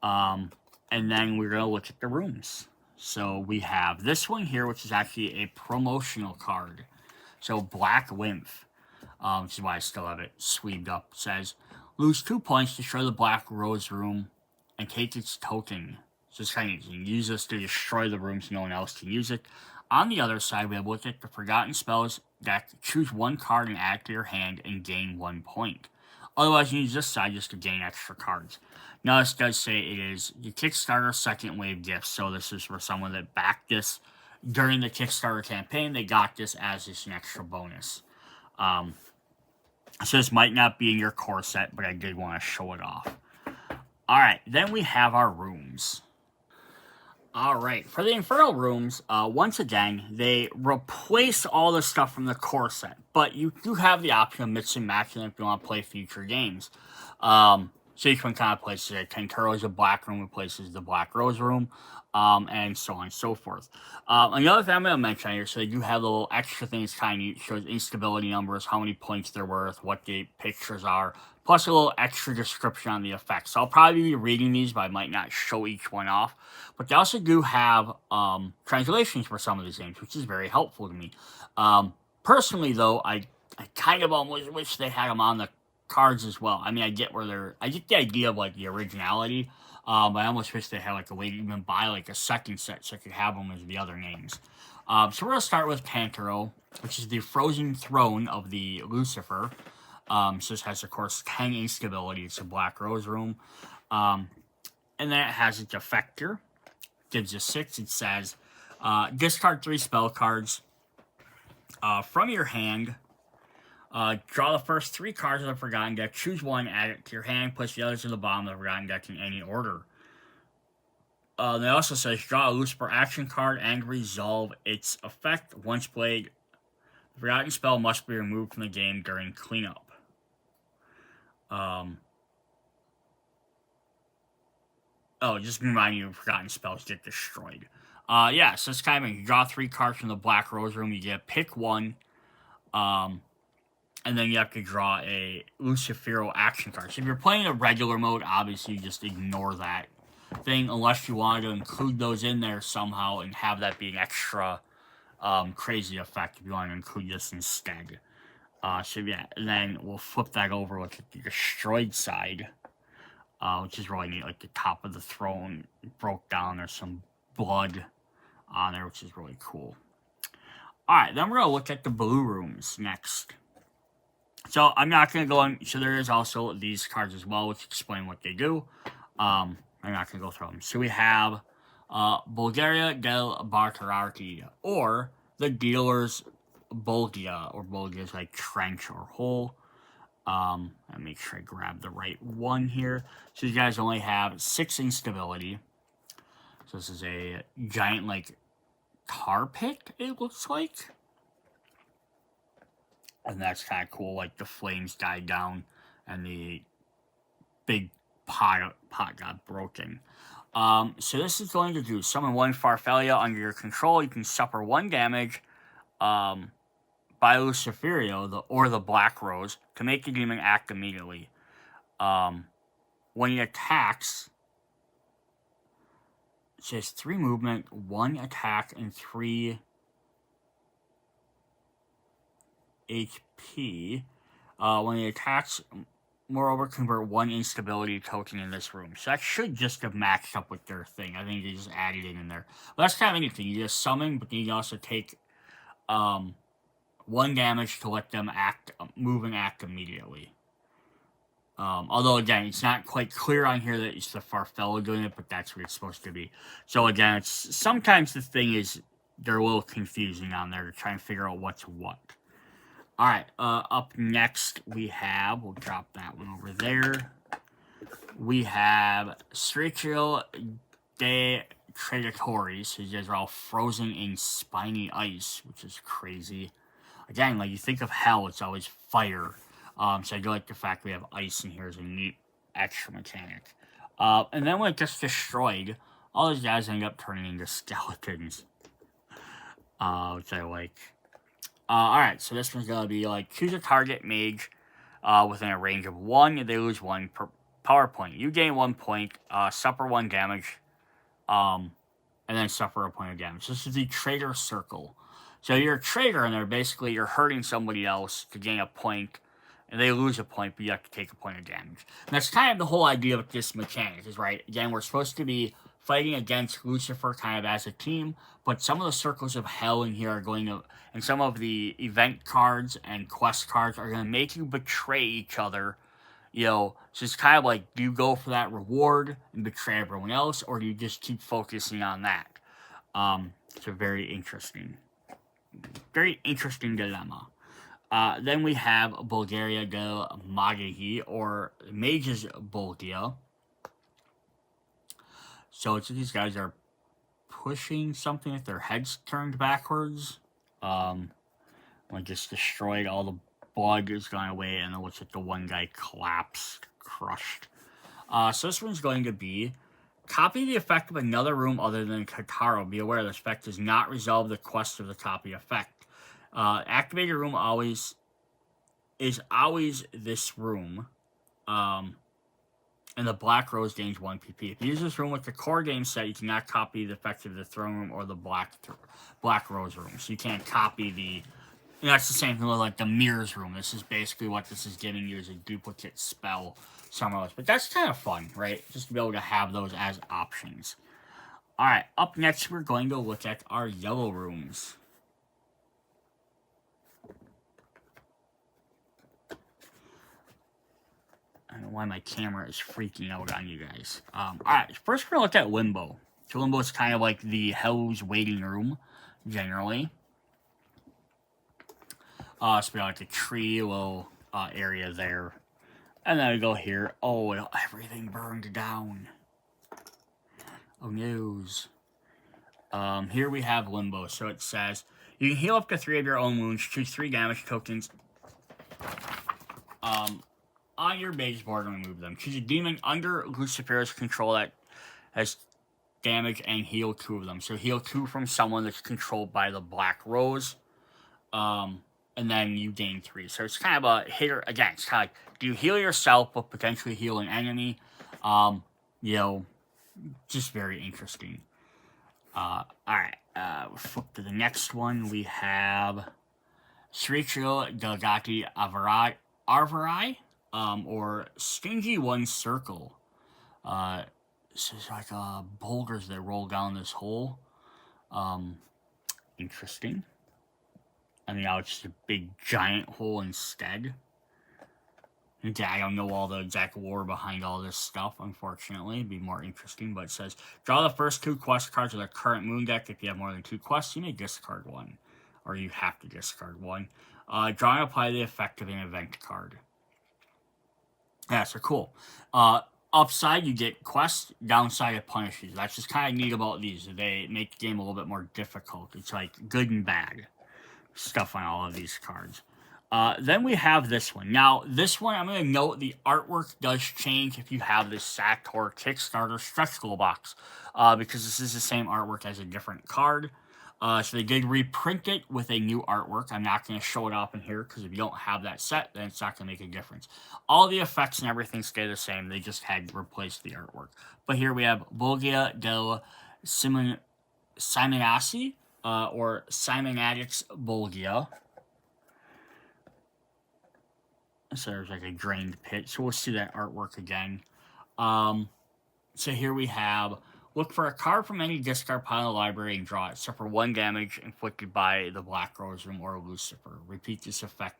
And then we're going to look at the rooms. So we have this one here, which is actually a promotional card. So Black Lymph. Which is why I still have it sleeved up. It says, lose 2 points to destroy the Black Rose room and take its token. So it's kind of, you can use this to destroy the room so no one else can use it. On the other side, we have looked at the Forgotten Spells deck. Choose 1 card and add to your hand and gain 1 point. Otherwise, you use this side just to gain extra cards. Now, this does say it is the Kickstarter second wave gift. So this is for someone that backed this during the Kickstarter campaign. They got this as just an extra bonus. So this might not be in your core set, but I did want to show it off. Alright, then we have our rooms. Alright, for the Inferno rooms, once again, they replace all the stuff from the core set, but you do have the option of mixing and matching if you want to play future games. So you can kind of place it. Kenturo's a Black room replaces the Black Rose room, and so on and so forth. Another thing I'm going to mention here, so they do have little extra things kind of shows instability numbers, how many points they're worth, what the pictures are, plus a little extra description on the effects. So I'll probably be reading these, but I might not show each one off. But they also do have translations for some of these games, which is very helpful to me. Personally, though, I kind of almost wish they had them on the cards as well. I mean, I get the idea of like the originality. But I almost wish they had like a way to even buy like a second set so I could have them as the other names. So we're going to start with Pantero, which is the frozen throne of the Lucifer. So this has, of course, 10 instability. It's a Black Rose room. And then it has its effector. Gives you 6. It says, discard 3 spell cards from your hand. Draw the first 3 cards of the Forgotten deck, choose 1, add it to your hand, place the others to the bottom of the Forgotten deck in any order. They also says, draw a Lucifer action card and resolve its effect. Once played, the Forgotten spell must be removed from the game during cleanup. Just remind you, Forgotten spells get destroyed. So it's kind of, you draw 3 cards from the Black Rose room, you get pick 1, and then you have to draw a Lucifero action card. So if you're playing a regular mode, obviously you just ignore that thing unless you wanted to include those in there somehow and have that be an extra crazy effect if you want to include this instead. And then we'll flip that over with the destroyed side, which is really neat. Like the top of the throne broke down. There's some blood on there, which is really cool. Alright, then we're going to look at the blue rooms next. So I'm not going to go on. So there is also these cards as well, which explain what they do. I'm not going to go through them. So we have Bulgaria del Bartararti, or the Dealer's Bulgia, or Bulgia's like trench or hole. I'll make sure I grab the right one here. So you guys only have 6 instability. So this is a giant, like, tar pit, it looks like. And that's kind of cool. Like, the flames died down and the big pot got broken. So this is going to do summon 1 Farfelia under your control. You can suffer 1 damage by Luciferio or the Black Rose to make the demon act immediately. When he attacks, it says 3 movement, 1 attack, and 3 HP. When he attacks, moreover, convert 1 instability token in this room. So that should just have matched up with their thing. I think they just added it in there. But that's kind of anything. You just summon, but then you also take 1 damage to let them move and act immediately. Although, again, it's not quite clear on here that it's the Farfella doing it, but that's what it's supposed to be. So, again, sometimes the thing is, they're a little confusing on there to try and figure out what's what. Alright, up next we'll drop that one over there. We have Sergio de Traditores. So you guys are all frozen in spiny ice, which is crazy. Again, like, you think of hell, it's always fire. So I do like the fact we have ice in here as a neat extra mechanic. And then when it gets destroyed, all those guys end up turning into skeletons. Which I like. Alright, so this one's gonna be like, choose a target mage within a range of 1, and they lose 1 per power point. You gain 1 point, suffer 1 damage, and then suffer a point of damage. So this is the traitor circle. So you're a traitor, and basically you're hurting somebody else to gain a point, and they lose a point, but you have to take a point of damage. And that's kind of the whole idea of this mechanic, is right, again, we're supposed to be fighting against Lucifer kind of as a team, but some of the circles of hell in here are going to, and some of the event cards and quest cards are going to make you betray each other, you know, so it's kind of like, do you go for that reward and betray everyone else, or do you just keep focusing on that? It's a very interesting dilemma. Then we have Bulgaria de Magahi, or Mage's Bulgaria. So it's these guys are pushing something with their heads turned backwards. When just destroyed, all the blood is gone away, and it looks like the one guy collapsed, crushed. So this one's going to be, copy the effect of another room other than Kataro. Be aware this effect does not resolve the quest of the copy effect. Activate your room is always this room. And the Black Rose gains 1 PP. If you use this room with the core game set, you cannot copy the effect of the Throne Room or the Black Rose room. So you can't copy the... And that's the same thing with, like, the Mirrors room. This is basically what this is giving you, is a duplicate spell somewhere else. But that's kind of fun, right? Just to be able to have those as options. Alright, up next we're going to look at our yellow rooms. I don't know why my camera is freaking out on you guys. Alright, first we're going to look at Limbo. So Limbo is kind of like the Hell's waiting room, generally. So we got like a tree, little area there. And then we go here. Oh, everything burned down. Oh, noes. Here we have Limbo. So it says, you can heal up to 3 of your own wounds. Choose 3 damage tokens on your mage board and remove them. Choose a demon under Lucifer's control that has damage and heal 2 of them. So heal 2 from someone that's controlled by the Black Rose. And then you gain 3. So it's kind of a hitter. Again, it's kind of like, do you heal yourself but potentially heal an enemy? You know, just very interesting. Alright, we'll flip to the next one. We have Sricho Delegati Arvarai, or Stingy One Circle. This is like boulders that roll down this hole. Interesting. I mean, now it's just a big giant hole instead. And I don't know all the exact lore behind all this stuff, unfortunately. It'd be more interesting, but it says, draw the first 2 quest cards of the current moon deck. If you have more than 2 quests, you may discard 1. Or you have to discard 1. Draw and apply the effect of an event card. Yeah, so cool. Upside, you get quests. Downside, it punishes. That's just kind of neat about these. They make the game a little bit more difficult. It's like good and bad stuff on all of these cards. Then we have this one. Now, this one, I'm going to note the artwork does change if you have this SATOR Kickstarter stretch goal box, because this is the same artwork as a different card. So they did reprint it with a new artwork. I'm not going to show it up in here because if you don't have that set, then it's not going to make a difference. All the effects and everything stay the same. They just had replaced the artwork. But here we have Bolgia del Simonassi, or Simonatics Bolgia. So there's like a drained pit. So we'll see that artwork again. So here we have, look for a card from any discard pile in the library and draw it. Suffer 1 damage inflicted by the Black Rose Room or Lucifer. Repeat this effect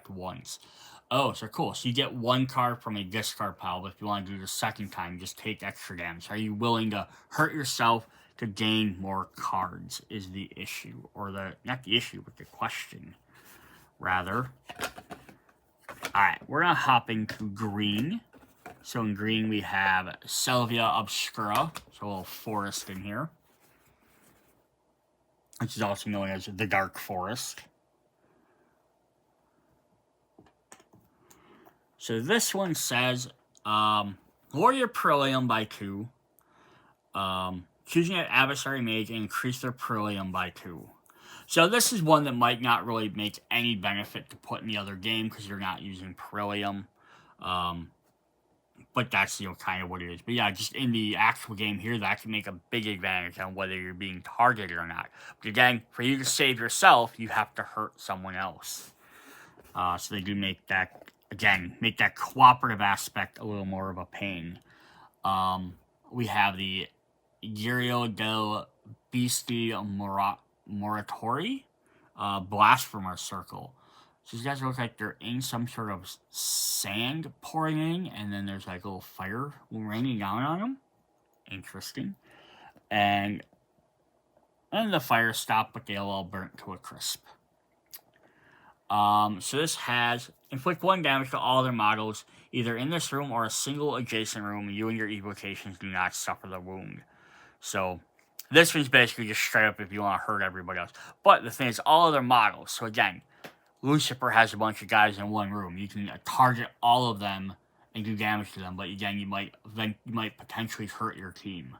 once. Oh, so cool. So you get 1 card from a discard pile, but if you want to do it the second time, just take extra damage. Are you willing to hurt yourself to gain more cards is the issue. Or not the issue, but the question, rather. Alright, we're going to hop into green. So in green we have Salvia Obscura, so a little forest in here, which is also known as the Dark Forest. So this one says, lower your Perillium by 2, choosing an adversary mage and increase their Perillium by 2. So this is one that might not really make any benefit to put in the other game because you're not using Perillium. But that's, kind of what it is. But yeah, just in the actual game here, that can make a big advantage on whether you're being targeted or not. But again, for you to save yourself, you have to hurt someone else. So they do make that, again, make that cooperative aspect a little more of a pain. We have the Girio del Beasti Moratori, Blasphemer Circle. So these guys look like they're in some sort of sand pouring in, and then there's like a little fire raining down on them. Interesting. And the fire stopped, but they all burnt to a crisp. So this has inflict 1 damage to all their models, either in this room or a single adjacent room. You and your evocations do not suffer the wound. So this one's basically just straight up if you want to hurt everybody else. But the thing is, all other models. So again, Lucifer has a bunch of guys in one room. You can target all of them and do damage to them. But again, you might potentially hurt your team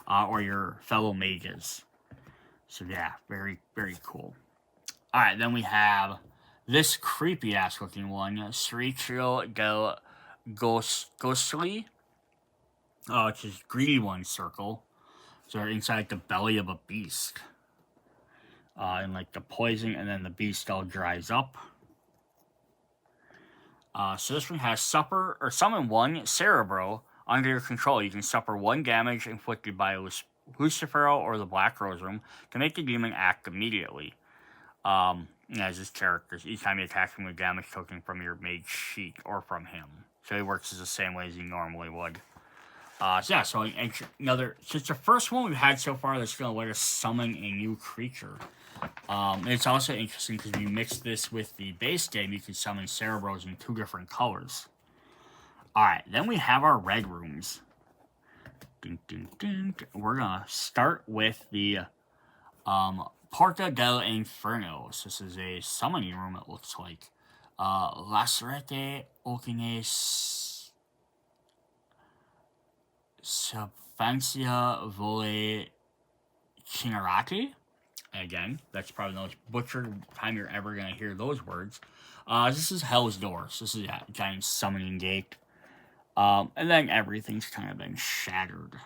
or your fellow mages. So yeah, very, very cool. All right, then we have this creepy ass looking one, Sricio del Ghostly, which is Greedy One Circle. So they're inside the belly of a beast. And like the poison, and then the beast all dries up. So this one has summon 1 Cerebro under your control. You can suffer 1 damage inflicted by Lucifero or the Black Rose Room to make the demon act immediately. As his characters, each time you attack him with damage token from your mage sheet or from him. So he works the same way as he normally would. So yeah, so it's the first one we've had so far that's going to let us summon a new creature. And it's also interesting because if you mix this with the base game, you can summon Cerebros in 2 different colors. Alright, then we have our red rooms. Dun, dun, dun. We're going to start with the Porta del Inferno. So this is a summoning room, it looks like. Lacerete Okines Subfancia Vole Chinarati. Again, that's probably the most butchered time you're ever going to hear those words. This is Hell's Door. So this is a giant summoning gate. And then everything's kind of been shattered.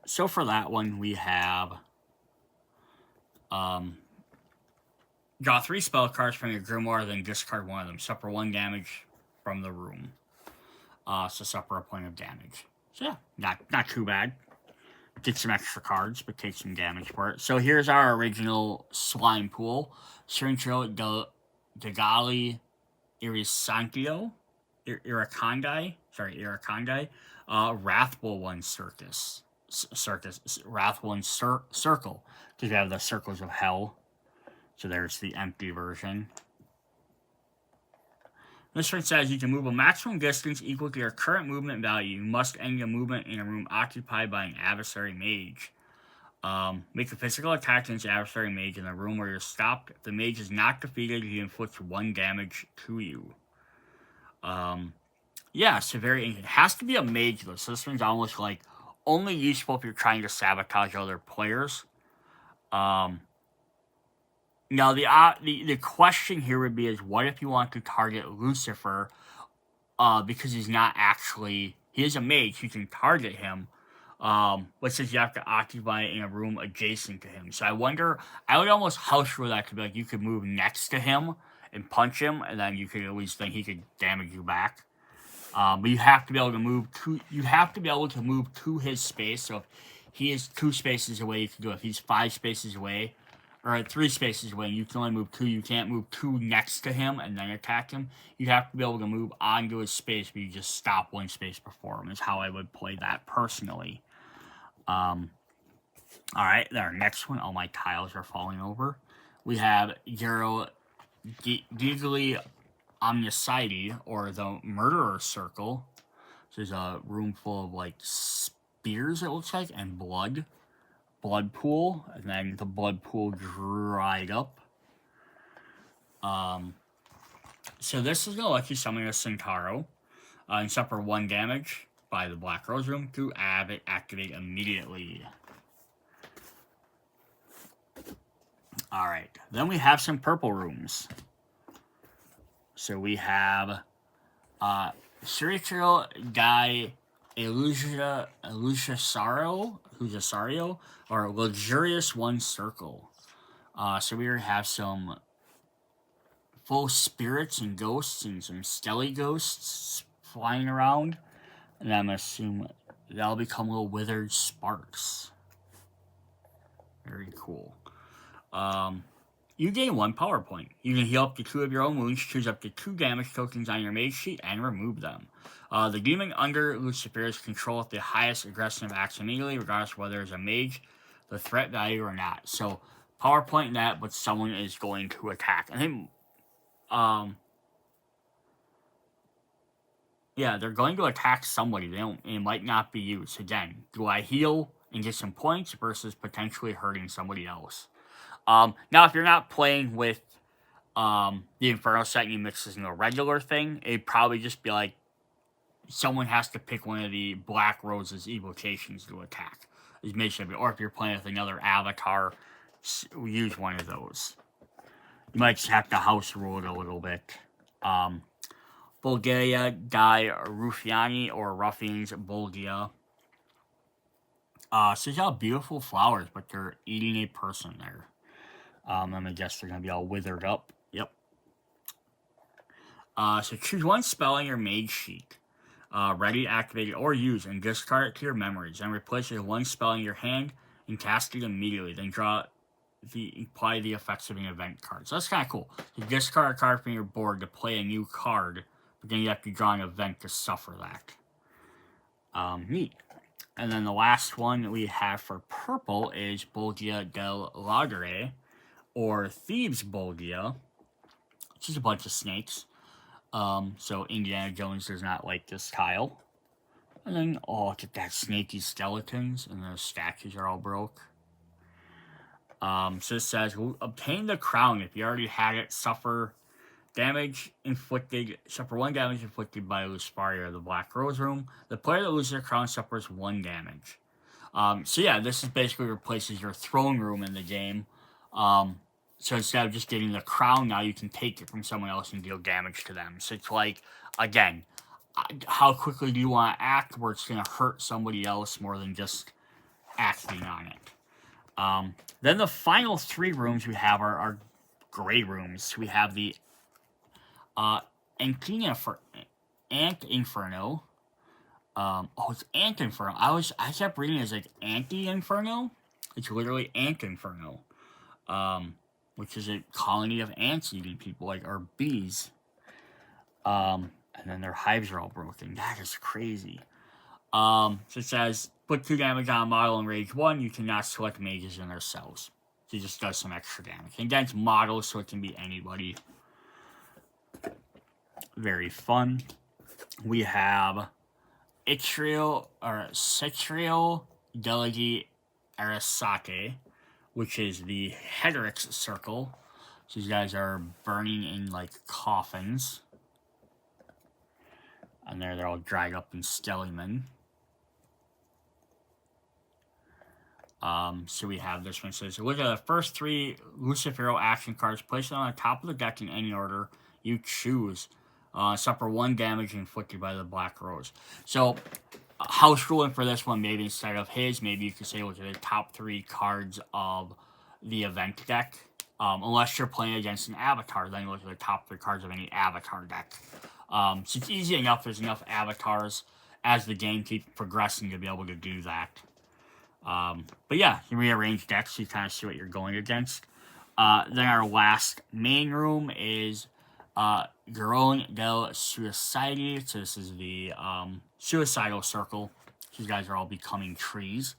So for that one, we have draw 3 spell cards from your grimoire, then discard 1 of them. Suffer 1 damage from the room. So suffer a point of damage. So yeah, not too bad. Get some extra cards, but take some damage for it. So here's our original slime pool. Srincho Degali Irisantio. Iracandi. Wrathful One Wrath One Circle. Because you have the Circles of Hell. So there's the empty version. This one says you can move a maximum distance equal to your current movement value. You must end your movement in a room occupied by an adversary mage. Make a physical attack against the adversary mage in a room where you're stopped. If the mage is not defeated, he inflicts 1 damage to you. Yeah, severe. It has to be a mage though, so this one's almost like only useful if you're trying to sabotage other players. Now the question here would be is what if you want to target Lucifer, because he's not actually, he is a mage, you can target him, but since you have to occupy it in a room adjacent to him. So I wonder, I would almost house rule that to be like you could move next to him and punch him, and then you could at least think he could damage you back. But you have to be able to move to his space. So if he is 2 spaces away, you can do it. If he's 5 spaces away, or 3 spaces away, and you can only move 2, you can't move 2 next to him and then attack him. You have to be able to move onto his space, but you just stop 1 space before him, is how I would play that personally. Alright, our next one. All my tiles are falling over. We have Gero Giggly Omnicide, or the Murderer Circle. So there's a room full of, like, spears, it looks like, and blood. Blood pool, and then the blood pool dried up. So this is going to let you summon a Centauro, and suffer 1 damage by the Black Rose Room to have it activate immediately. Alright, then we have some purple rooms. So we have Spiritual Guy Elusario, or Luxurious One Circle. So we have some full spirits and ghosts and some skelly ghosts flying around. And I'm assuming that'll become little withered sparks. Very cool. You gain 1 power point. You can heal up to 2 of your own wounds, choose up to 2 damage tokens on your mage sheet, and remove them. The demon under Lucifer's control of the highest aggressive acts immediately, regardless of whether it's a mage, the threat value, or not. So, power point that, but someone is going to attack. I think, yeah, they're going to attack somebody. It might not be you. So again, do I heal and get some points versus potentially hurting somebody else? Now, if you're not playing with the Inferno set and you mix this in a regular thing, it'd probably just be like someone has to pick one of the Black Rose's evocations to attack. Or if you're playing with another avatar, use one of those. You might just have to house rule it a little bit. Bulgaria Guy Ruffiani, or Ruffians Bulgaria. So it's all beautiful flowers, but they're eating a person there. I'm gonna guess they're gonna be all withered up. Yep. So choose 1 spell on your mage sheet. Ready, activated, or use, and discard it to your memories. Then replace it with 1 spell in your hand and cast it immediately. Then apply the effects of an event card. So that's kind of cool. You discard a card from your board to play a new card, but then you have to draw an event to suffer that. Neat. And then the last one we have for purple is Bolgia del Lagare, or Thieves Bolgia, which is a bunch of snakes. So Indiana Jones does not like this tile. And then, oh, look at that, snaky skeletons, and the statues are all broke. So it says, obtain the crown. If you already had it, suffer 1 damage inflicted by Lusparia, the Black Rose Room. The player that loses their crown suffers 1 damage. So yeah, this is basically replaces your throne room in the game. So instead of just getting the crown, now you can take it from someone else and deal damage to them. So it's like, again, how quickly do you want to act where it's going to hurt somebody else more than just acting on it? Then the final 3 rooms we have are gray rooms. We have the Ant Inferno. It's Ant Inferno. I kept reading it as like Anti-Inferno. It's literally Ant Inferno. Which is a colony of ants eating people, or bees. And then their hives are all broken. That is crazy. So it says, put 2 damage on a model in Rage 1. You cannot select mages in their cells. So it just does some extra damage. And again, it's models, so it can be anybody. Very fun. We have Cetrio Delegi Arasake, which is the Hedrix circle. So these guys are burning in like coffins. And they're all dried up in Skellyman. So we have this one. So look at the first 3 Lucifero action cards. Place them on the top of the deck in any order you choose. Suffer 1 damage inflicted by the Black Rose. So, house ruling for this one, maybe instead of his, maybe you could say look at the top 3 cards of the event deck. Unless you're playing against an avatar, then you look at the top 3 cards of any avatar deck. So it's easy enough. There's enough avatars as the game keeps progressing to be able to do that. But yeah, you rearrange decks so you kind of see what you're going against. Then our last main room is Garone del Suicide. So this is the suicidal circle. These guys are all becoming trees.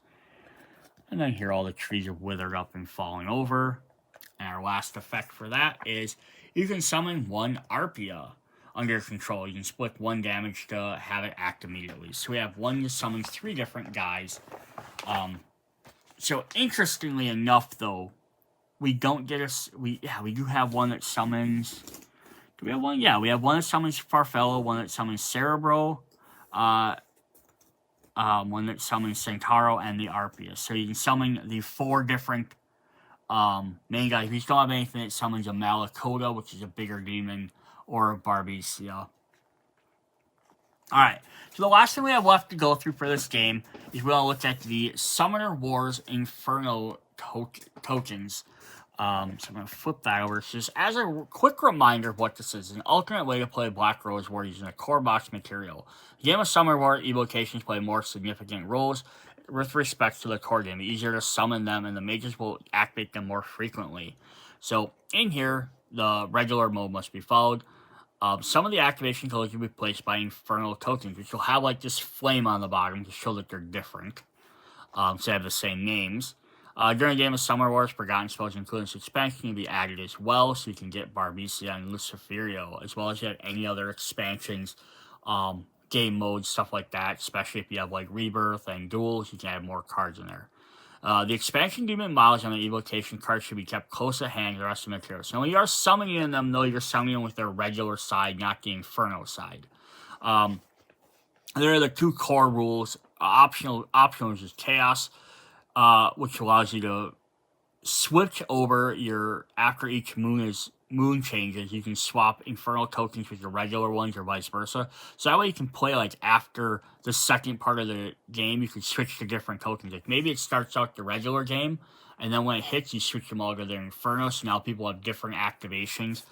And then here all the trees are withered up and falling over. And our last effect for that is you can summon 1 Arpia under control. You can split 1 damage to have it act immediately. So we have 1 that summons 3 different guys. So interestingly enough, though, we don't get we do have 1 that summons. Do we have 1? Yeah, we have 1 that summons Farfellow, 1 that summons Cerebro, 1 that summons Centauro, and the Arpia. So you can summon the 4 different main guys. We don't have anything that summons a Malakota, which is a bigger demon, or a Barbecia. Alright, so the last thing we have left to go through for this game is we're going to look at the Summoner Wars Inferno tokens. So I'm going to flip that over. So just as a quick reminder of what this is, an alternate way to play Black Rose War using a core box material. The game of Summoner War evocations play more significant roles with respect to the core game. It's easier to summon them, and the mages will activate them more frequently. So in here, the regular mode must be followed. Some of the activation codes will be placed by Infernal tokens, which will have like this flame on the bottom to show that they're different. So they have the same names. During the game of Summer Wars, Forgotten Spells, including this expansion, can be added as well, so you can get Barbecia and Luciferio, as well as you have any other expansions, game modes, stuff like that, especially if you have like Rebirth and Duels, you can add more cards in there. The expansion demon models on the evocation cards should be kept close at hand to the rest of the materials. So when you are summoning them, though, you're summoning them with their regular side, not the Inferno side. There are the 2 core rules. Optional is Chaos, which allows you to switch over after each moon changes, you can swap Infernal tokens with your regular ones or vice versa. So that way you can play like after the second part of the game, you can switch to different tokens. Like maybe it starts out the regular game, and then when it hits, you switch them all to their Inferno, so now people have different activations.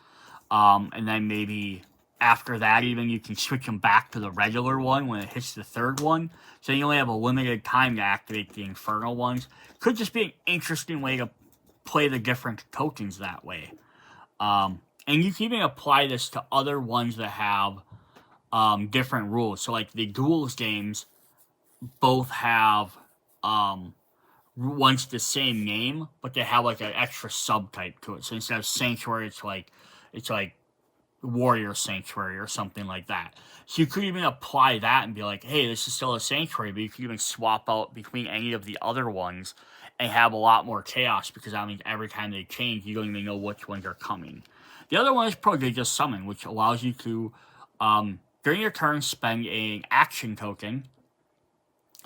And then maybe after that even, you can switch them back to the regular one when it hits the 3rd one. So you only have a limited time to activate the Infernal ones. Could just be an interesting way to play the different tokens that way. And you can even apply this to other ones that have different rules. So like the Duels games both have once the same name, but they have like an extra subtype to it. So instead of Sanctuary, it's like Warrior Sanctuary or something like that. So you could even apply that and be like, hey, this is still a Sanctuary, but you could even swap out between any of the other ones and have a lot more chaos, because that means every time they change, you don't even know which ones are coming. The other one is Prodigious Summon, which allows you to, during your turn, spend an action token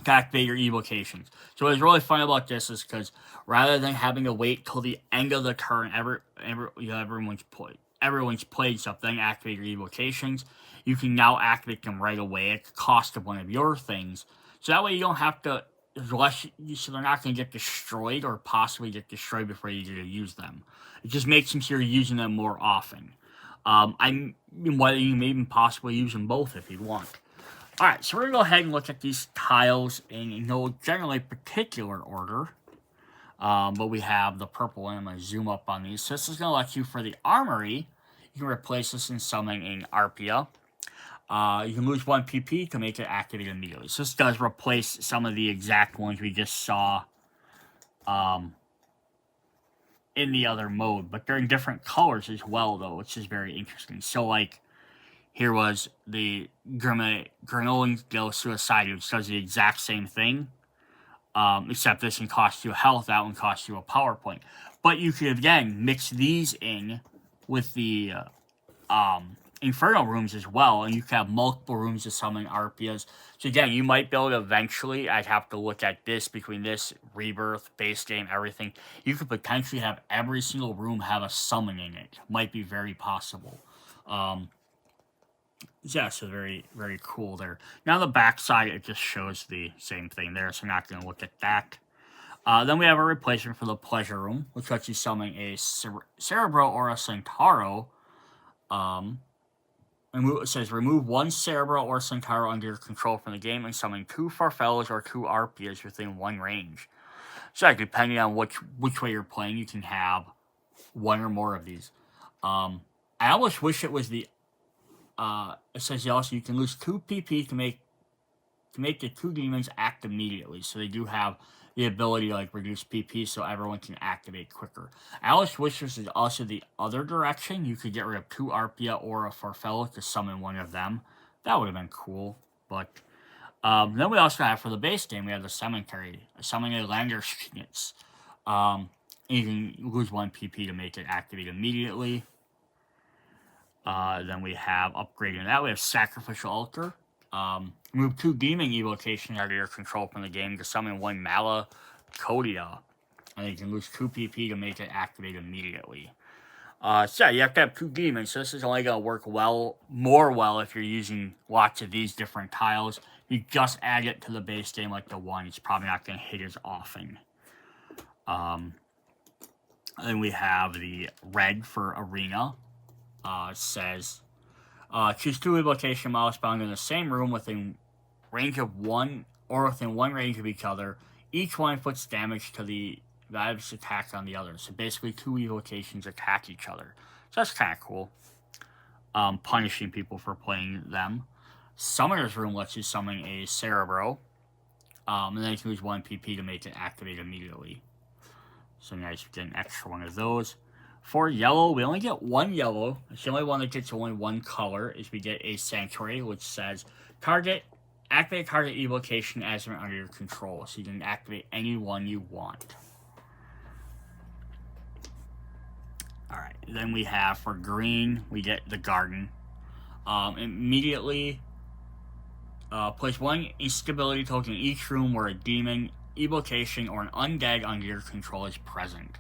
to activate your evocations. So what's really fun about this is because rather than having to wait till the end of the turn, everyone's played stuff, then activate your evocations, you can now activate them right away at the cost of one of your things. So that way you don't have to, so they're not going to get destroyed or possibly get destroyed before you get to use them. It just makes them so you're using them more often. You may even possibly use them both if you want. Alright, so we're going to go ahead and look at these tiles in no generally particular order. But we have the purple one. I'm going to zoom up on these. So this is going to let you, for the armory, you can replace this in summoning an Arpia. You can lose 1 PP to make it activate immediately. So this does replace some of the exact ones we just saw in the other mode. But they're in different colors as well, though, which is very interesting. So, like, here was the Granolan Ghost Suicide, which does the exact same thing. Except this one costs you a health, that one costs you a power point. But you could, again, mix these in with the Inferno rooms as well, and you can have multiple rooms to summon Arpias. So again, you might be able to eventually, I'd have to look at this, between this, Rebirth, base game, everything, you could potentially have every single room have a summon in it. Might be very possible. Yeah, so very, very cool there. Now the back side, it just shows the same thing there, so I'm not going to look at that. Then we have a replacement for the Pleasure Room, which lets you summon a Cerebro or a Centauro. It says, remove one Cerebro or Centauro under your control from the game and summon 2 Farfellows or 2 Arpias within 1 range. So depending on which way you're playing, you can have 1 or more of these. I almost wish it was the it says also you can lose 2 PP to make the 2 demons act immediately. So they do have the ability to like reduce PP so everyone can activate quicker. I always wish this is also the other direction. You could get rid of 2 Arpia or a Farfellow to summon 1 of them. That would have been cool. But then we also have for the base game, we have the Cemetery. Summoning a Lander Schnitz. You can lose 1 PP to make it activate immediately. Then we have upgrading that. We have Sacrificial Altar. Remove 2 Demon Evocations out of your control from the game to summon 1 Mala Kodia. And you can lose 2 PP to make it activate immediately. So you have to have 2 demons, so this is only going to work more well if you're using lots of these different tiles. You just add it to the base game like the 1, it's probably not going to hit as often. Then we have the red for Arena. It says, choose 2 evocation models found in the same room within range of 1 or within 1 range of each other. Each one inflicts damage to the Vibes attack on the other. So basically 2 evocations attack each other. So that's kind of cool. Punishing people for playing them. Summoner's Room lets you summon a Cerebro. And then you can use 1 PP to make it activate immediately. So nice, you get an extra 1 of those. For yellow, we only get 1 yellow. It's the only one that gets only 1 color. Is we get a Sanctuary, which says activate target evocation as they're under your control. So you can activate any one you want. Alright, then we have for green, we get the Garden. Immediately place 1 instability token in each room where a demon, evocation, or an undead under your control is present.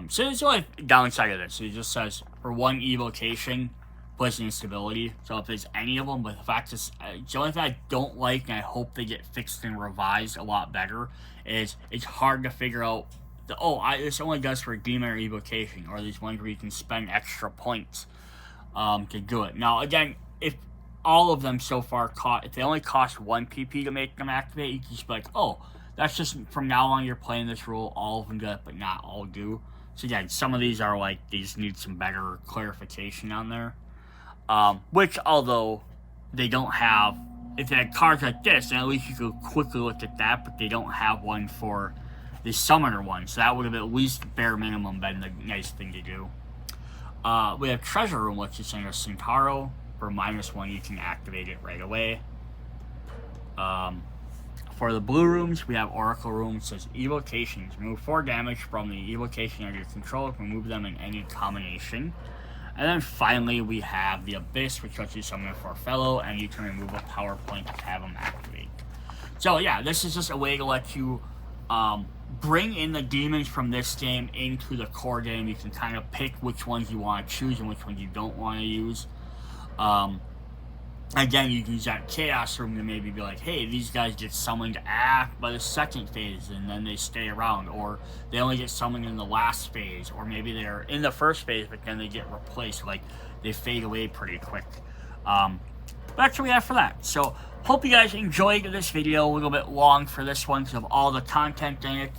So there's the only downside of this. It just says for 1 evocation, place an instability. So if there's any of them, but the fact is, the only thing I don't like, and I hope they get fixed and revised a lot better, is it's hard to figure out, this only does for demon or evocation, or these ones where you can spend extra points to do it. Now, again, if all of them so far if they only cost 1 PP to make them activate, you can just be like, that's just, from now on you're playing this rule, all of them do it, but not all do. So again, some of these are like, they just need some better clarification on there. Which, although they don't have, if they had cards like this, then at least you could quickly look at that, but they don't have one for the Summoner one, so that would have at least bare minimum been the nice thing to do. We have Treasure Room, which is in a Centauro. For -1, you can activate it right away. For the blue rooms, we have Oracle Room. It says Evocations. Remove 4 damage from the evocation under your control. Remove them in any combination. And then finally, we have the Abyss, which lets you summon a Farfellow, and you can remove a power point to have them activate. So yeah, this is just a way to let you bring in the demons from this game into the core game. You can kind of pick which ones you want to choose and which ones you don't want to use. Again, you can use that Chaos Room to maybe be like, hey, these guys get summoned by the second phase and then they stay around, or they only get summoned in the last phase, or maybe they're in the first phase but then they get replaced, like they fade away pretty quick. That's what we have for that. So hope you guys enjoyed this video. A little bit long for this one because of all the content in it,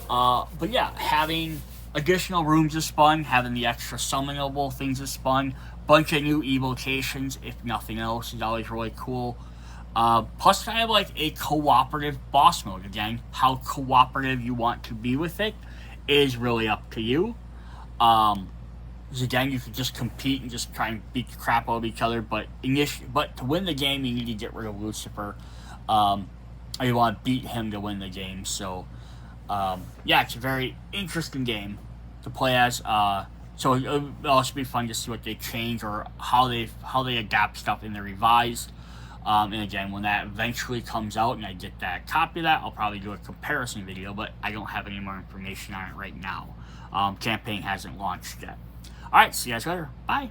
but yeah, having additional rooms is fun, having the extra summonable things is fun. Bunch of new evocations, if nothing else, is always really cool. Plus, I have like a cooperative boss mode. Again, how cooperative you want to be with it is really up to you. Because again, you could just compete and just try and beat the crap out of each other, but to win the game, you need to get rid of Lucifer. Or you want to beat him to win the game. So, yeah, it's a very interesting game to play as. So it'll also be fun to see what they change or how they adapt stuff in the revised. And again, when that eventually comes out and I get that copy of that, I'll probably do a comparison video, but I don't have any more information on it right now. Campaign hasn't launched yet. Alright, see you guys later. Bye.